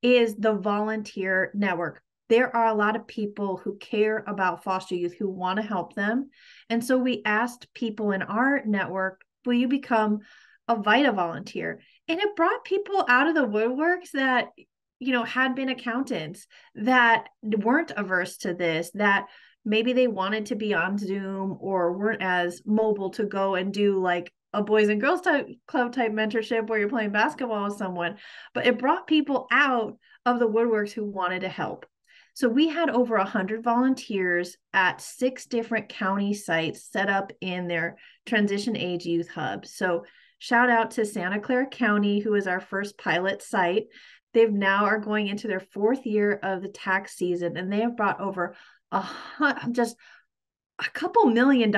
Speaker 7: is the volunteer network. There are a lot of people who care about foster youth, who want to help them. And so we asked people in our network, will you become a VITA volunteer? And it brought people out of the woodworks that, had been accountants, that weren't averse to this, that maybe they wanted to be on Zoom or weren't as mobile to go and do like a boys and girls club type mentorship where you're playing basketball with someone. But it brought people out of the woodworks who wanted to help. So we had over 100 volunteers at 6 different county sites set up in their transition age youth hub. So shout out to Santa Clara County, who is our first pilot site. They've now are going into their 4th year of the tax season, and they have brought over just a couple $1 million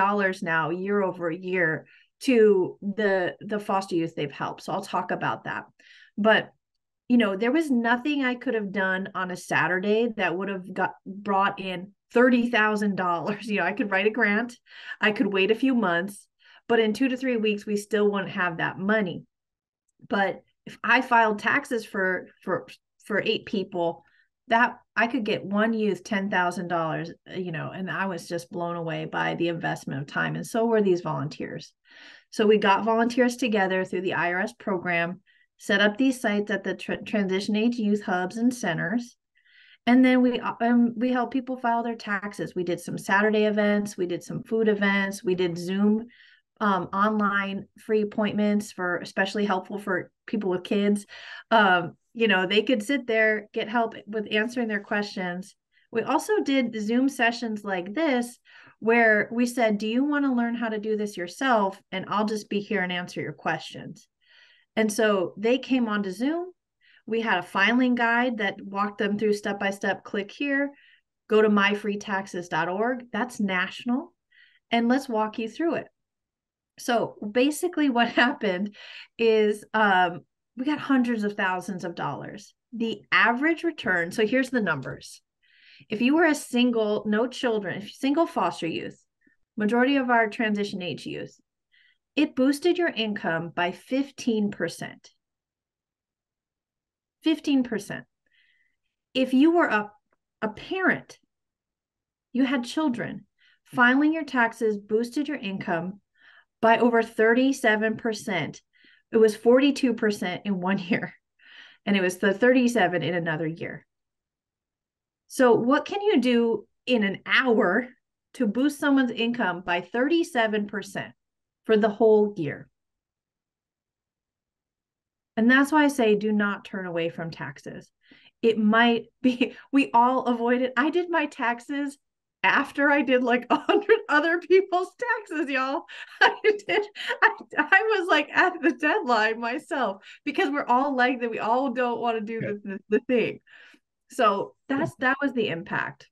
Speaker 7: now year over year to the foster youth they've helped. So I'll talk about that. But there was nothing I could have done on a Saturday that would have brought in $30,000. I could write a grant, I could wait a few months, but in 2 to 3 weeks, we still wouldn't have that money. But if I filed taxes for 8 people, that I could get one youth $10,000, and I was just blown away by the investment of time. And so were these volunteers. So we got volunteers together through the IRS program, set up these sites at the transition age youth hubs and centers. And then we help people file their taxes. We did some Saturday events. We did some food events. We did Zoom online free appointments for especially helpful for people with kids. They could sit there, get help with answering their questions. We also did Zoom sessions like this, where we said, do you want to learn how to do this yourself? And I'll just be here and answer your questions. And so they came onto Zoom. We had a filing guide that walked them through step-by-step. Click here, go to myfreetaxes.org. That's national. And let's walk you through it. So basically what happened is we got hundreds of thousands of dollars. The average return, so here's the numbers. If you were a single, no children, single foster youth, majority of our transition age youth, it boosted your income by 15%. 15%. If you were a parent, you had children, filing your taxes boosted your income by over 37%. It was 42% in 1 year, and it was the 37 in another year. So what can you do in an hour to boost someone's income by 37%? For the whole year? And that's why I say do not turn away from taxes. It might be, we all avoid it. I did my taxes after I did like 100 other people's taxes, y'all. I was like at the deadline myself, because we're all like that. We all don't want to do the thing. So that was the impact.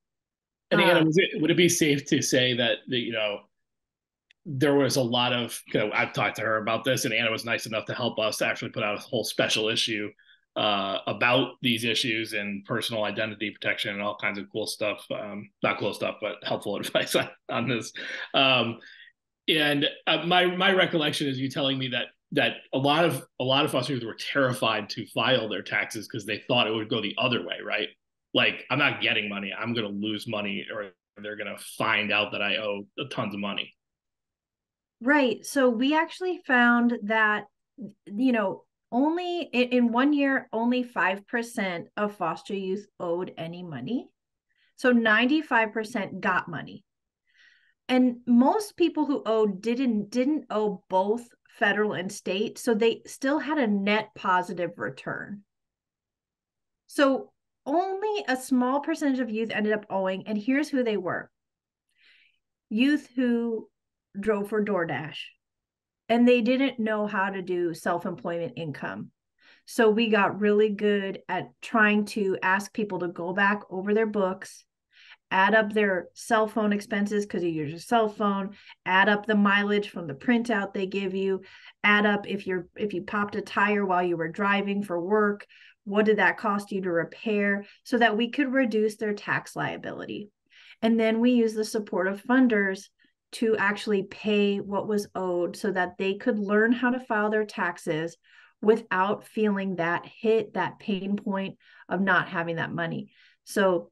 Speaker 1: And Anna, would it be safe to say that there was a lot of, I've talked to her about this, and Anna was nice enough to help us actually put out a whole special issue about these issues and personal identity protection and all kinds of cool stuff. Not cool stuff, but helpful advice on this. And my recollection is you telling me that a lot of foster youth were terrified to file their taxes because they thought it would go the other way, right? Like, I'm not getting money, I'm going to lose money, or they're going to find out that I owe tons of money.
Speaker 7: Right. So we actually found that, only in 1 year, only 5% of foster youth owed any money. So 95% got money. And most people who owed didn't owe both federal and state. So they still had a net positive return. So only a small percentage of youth ended up owing. And here's who they were. Youth who drove for DoorDash, and they didn't know how to do self-employment income. So we got really good at trying to ask people to go back over their books, add up their cell phone expenses because you use your cell phone, add up the mileage from the printout they give you, add up if you popped a tire while you were driving for work, what did that cost you to repair, so that we could reduce their tax liability. And then we use the support of funders to actually pay what was owed so that they could learn how to file their taxes without feeling that pain point of not having that money. So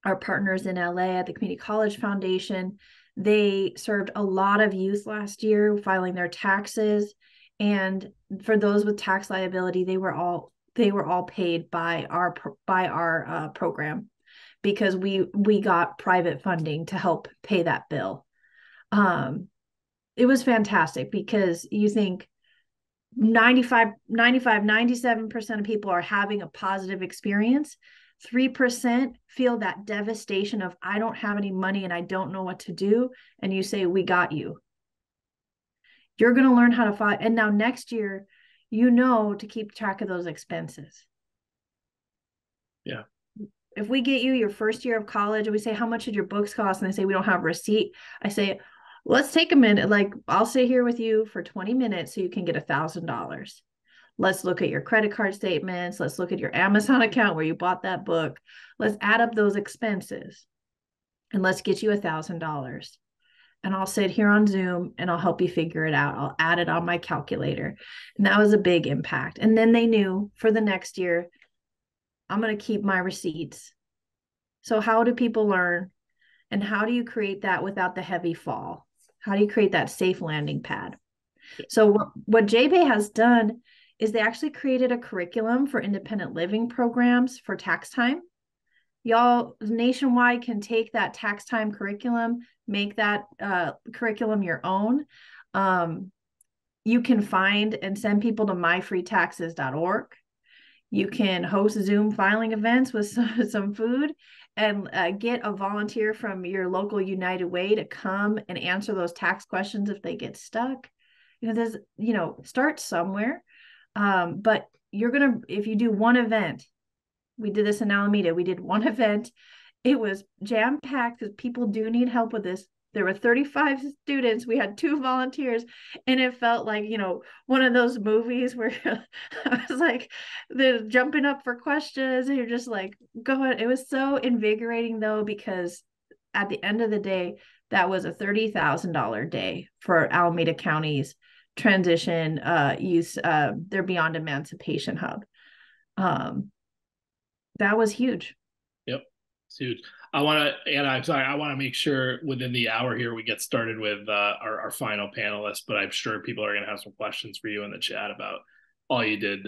Speaker 7: our partners in LA at the Community College Foundation, they served a lot of youth last year filing their taxes. And for those with tax liability, they were all paid by our program, because we got private funding to help pay that bill. It was fantastic, because you think 97% of people are having a positive experience. 3% feel that devastation of, I don't have any money and I don't know what to do. And you say, we got you. You're going to learn how to fight. And now next year, you know, to keep track of those expenses.
Speaker 1: Yeah.
Speaker 7: If we get you your first year of college and we say, how much did your books cost? And they say, we don't have a receipt. I say, let's take a minute. Like, I'll sit here with you for 20 minutes so you can get $1,000. Let's look at your credit card statements. Let's look at your Amazon account where you bought that book. Let's add up those expenses and let's get you $1,000. And I'll sit here on Zoom and I'll help you figure it out. I'll add it on my calculator. And that was a big impact. And then they knew for the next year, I'm going to keep my receipts. So how do people learn? And how do you create that without the heavy fall? How do you create that safe landing pad? So what JPay has done is they actually created a curriculum for independent living programs for tax time. Y'all nationwide can take that tax time curriculum, make that curriculum your own. You can find and send people to myfreetaxes.org. You can host Zoom filing events with some food and get a volunteer from your local United Way to come and answer those tax questions if they get stuck. There's, start somewhere. But you're going to, if you do one event, we did this in Alameda, we did one event. It was jam-packed because people do need help with this. There were 35 students. We had 2 volunteers, and it felt like, one of those movies where I was like, they're jumping up for questions, and you're just like, go ahead. It was so invigorating, though, because at the end of the day, that was a $30,000 day for Alameda County's transition use, their Beyond Emancipation Hub. That was huge.
Speaker 1: Yep, it's huge. I'm sorry, I want to make sure within the hour here we get started with our final panelists, but I'm sure people are going to have some questions for you in the chat about all you did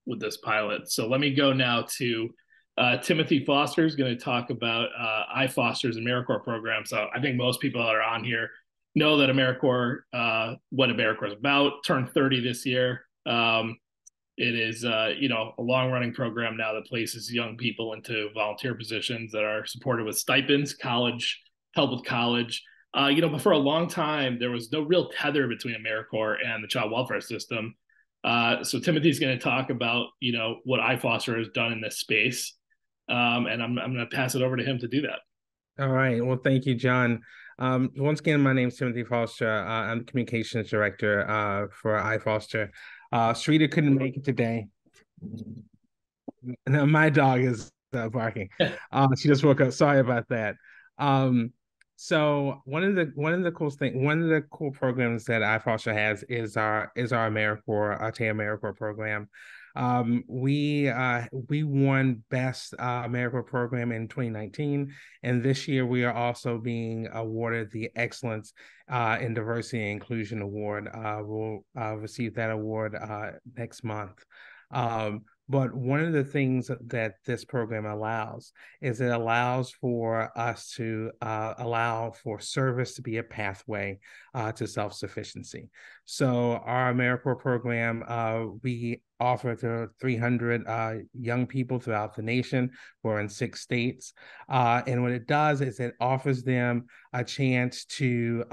Speaker 1: with this pilot. So let me go now to Timothy Foster is going to talk about iFoster's AmeriCorps program. So I think most people that are on here know that AmeriCorps, what AmeriCorps is about, turned 30 this year. It is, a long-running program now that places young people into volunteer positions that are supported with stipends, help with college. But for a long time, there was no real tether between AmeriCorps and the child welfare system. So Timothy's going to talk about, what iFoster has done in this space. And I'm going to pass it over to him to do that.
Speaker 8: All right. Well, thank you, John. Once again, my name is Timothy Foster. I'm the communications director for iFoster. Shrita couldn't make it today. Now, my dog is barking. She just woke up. Sorry about that. So one of the cool programs that iFoster has is our AmeriCorps, our TAM AmeriCorps program. We won Best AmeriCorps Program in 2019, and this year we are also being awarded the Excellence in Diversity and Inclusion Award. We'll receive that award next month. But one of the things that this program allows is it allows for us to allow for service to be a pathway to self-sufficiency. So our AmeriCorps program, we offer to 300 young people throughout the nation. We're in 6 states. And what it does is it offers them a chance to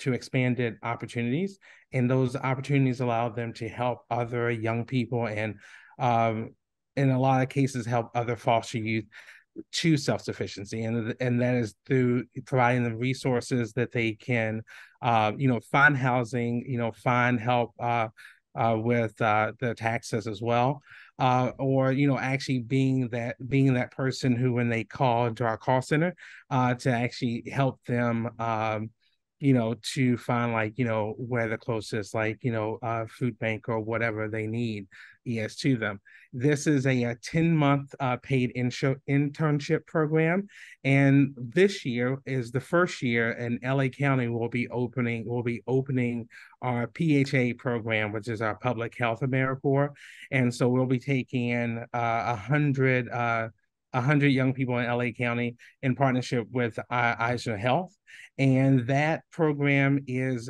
Speaker 8: expanded opportunities. And those opportunities allow them to help other young people and in a lot of cases help other foster youth to self-sufficiency, and that is through providing them resources that they can find housing, find help with their taxes as well, or actually being that person who, when they call into our call center, to actually help them to find where the closest food bank or whatever they need is to them. This is a 10-month paid internship program, and this year is the first year in LA County will be opening our PHA program, which is our Public Health AmeriCorps, and so we'll be taking in 100 young people in LA County in partnership with Eisner Health. And that program is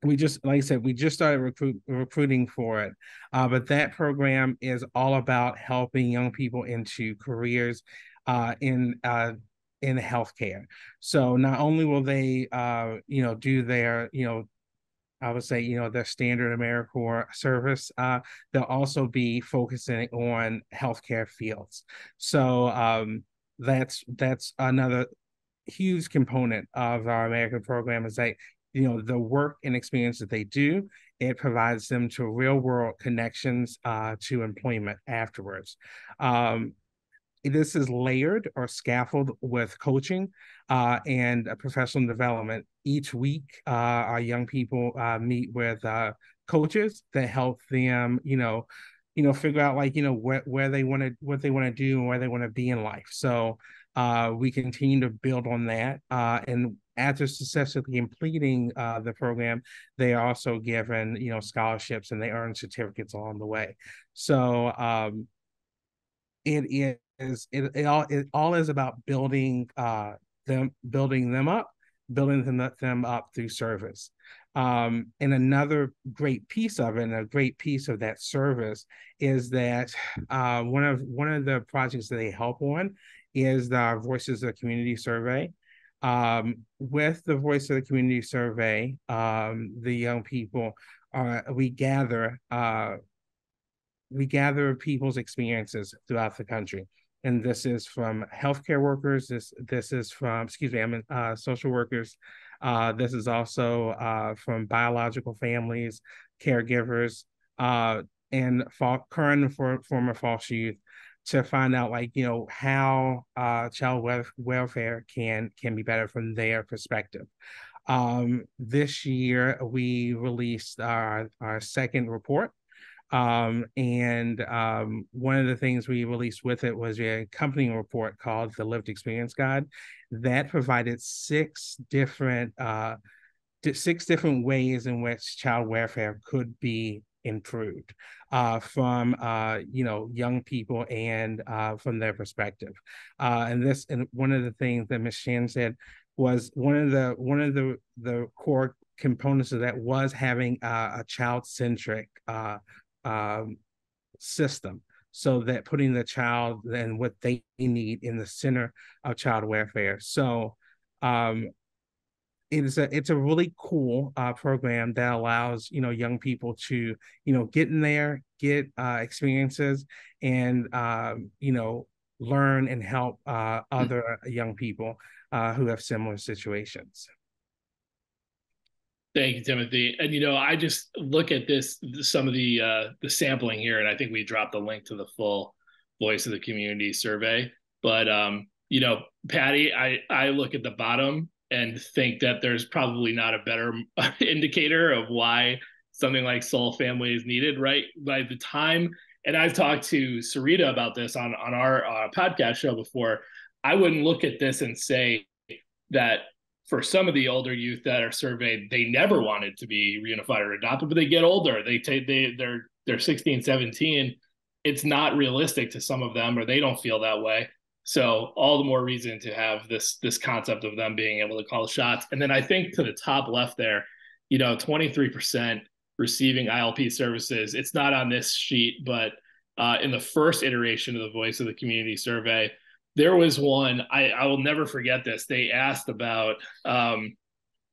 Speaker 8: we just, like I said, we just started recruiting for it. But that program is all about helping young people into careers in healthcare. So not only will they, do their, I would say, their standard AmeriCorps service, they'll also be focusing on healthcare fields. So that's another huge component of our American program, is that the work and experience that they do, it provides them to real world connections to employment afterwards. This is layered or scaffolded with coaching and professional development. Each week, our young people meet with coaches that help them, figure out where they want to, what they want to do and where they want to be in life. So we continue to build on that. And after successfully completing the program, they are also given, scholarships, and they earn certificates along the way. So it all is about building them up through service. And another great piece of it, and a great piece of that service, is that one of the projects that they help on is the Voices of the Community survey. With the Voice of the Community survey, the young people we gather people's experiences throughout the country. And this is from healthcare workers. This is from, social workers. This is also from biological families, caregivers, and current and former foster youth, to find out how child welfare can be better from their perspective. This year we released our second report. And one of the things we released with it was a accompanying report called the Lived Experience Guide that provided six different ways in which child welfare could be improved from young people and from their perspective. And one of the things that Ms. Shan said was one of the core components of that was having a child-centric system, so that putting the child and what they need in the center of child welfare. So it's a really cool program that allows young people to get in there, get experiences, and learn and help other young people who have similar situations.
Speaker 1: Thank you, Timothy. And I just look at some of the sampling here, and I think we dropped the link to the full Voice of the Community survey. But Patty, I look at the bottom and think that there's probably not a better indicator of why something like Soul Family is needed, right? By the time, and I've talked to Sarita about this on our podcast show before, I wouldn't look at this and say that for some of the older youth that are surveyed, they never wanted to be reunified or adopted, but they get older. They're 16, 17. It's not realistic to some of them, or they don't feel that way. So all the more reason to have this concept of them being able to call shots. And then I think to the top left there, 23% receiving ILP services. It's not on this sheet, but in the first iteration of the Voice of the Community survey, there was one, I will never forget this. They asked about Chafee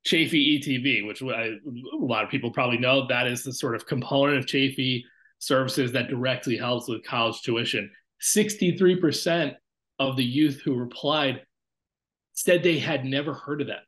Speaker 1: ETV, which a lot of people probably know. That is the sort of component of Chafee services that directly helps with college tuition. 63% of the youth who replied said they had never heard of that.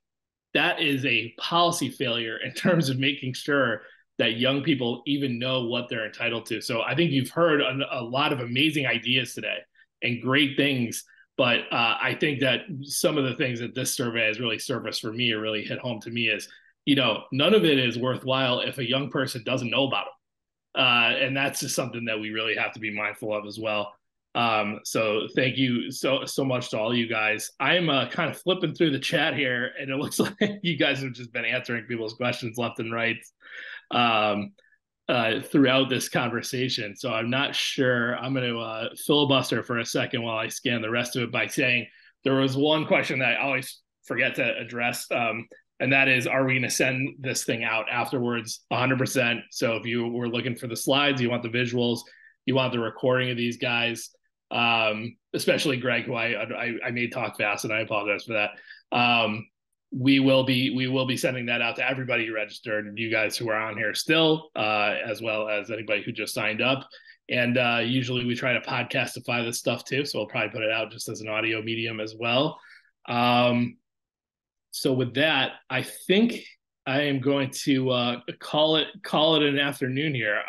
Speaker 1: That is a policy failure in terms of making sure that young people even know what they're entitled to. So I think you've heard a lot of amazing ideas today and great things. But I think that some of the things that this survey has really surfaced for me, or really hit home to me, is, none of it is worthwhile if a young person doesn't know about them. And that's just something that we really have to be mindful of as well. So thank you so much to all you guys. I'm kind of flipping through the chat here, and it looks like you guys have just been answering people's questions left and right throughout this conversation. So I'm not sure. I'm going to filibuster for a second while I scan the rest of it by saying there was one question that I always forget to address. And that is, are we going to send this thing out afterwards? 100%. So if you were looking for the slides, you want the visuals, you want the recording of these guys, especially Greg, who I may talk fast, and I apologize for that. We will be sending that out to everybody who registered, you guys who are on here still, as well as anybody who just signed up. And usually we try to podcastify this stuff too, so we'll probably put it out just as an audio medium as well. So with that, I think I am going to call it an afternoon here.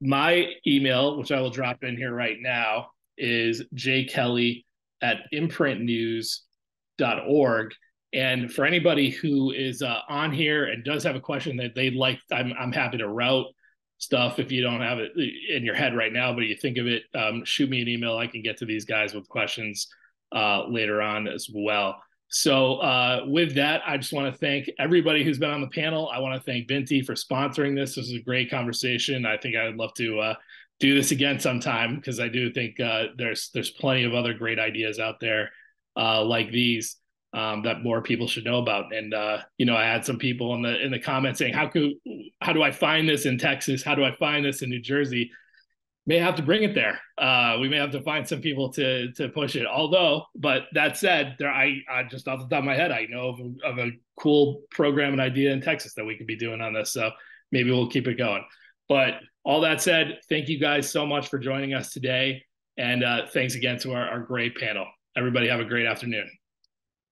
Speaker 1: My email, which I will drop in here right now, is jkelly@imprintnews.org. And for anybody who is on here and does have a question that they'd like, I'm happy to route stuff if you don't have it in your head right now, but you think of it, shoot me an email. I can get to these guys with questions later on as well. So with that, I just want to thank everybody who's been on the panel. I want to thank Binti for sponsoring this. This is a great conversation. I think I'd love to do this again sometime, because I do think there's plenty of other great ideas out there like these that more people should know about. And you know, I had some people in the comments saying, how do I find this in Texas? How do I find this in New Jersey? May have to bring it there. We may have to find some people to push it. Although, but that said, I just off the top of my head, I know of a cool program and idea in Texas that we could be doing on this. So maybe we'll keep it going. But all that said, thank you guys so much for joining us today. And thanks again to our great panel. Everybody have a great afternoon.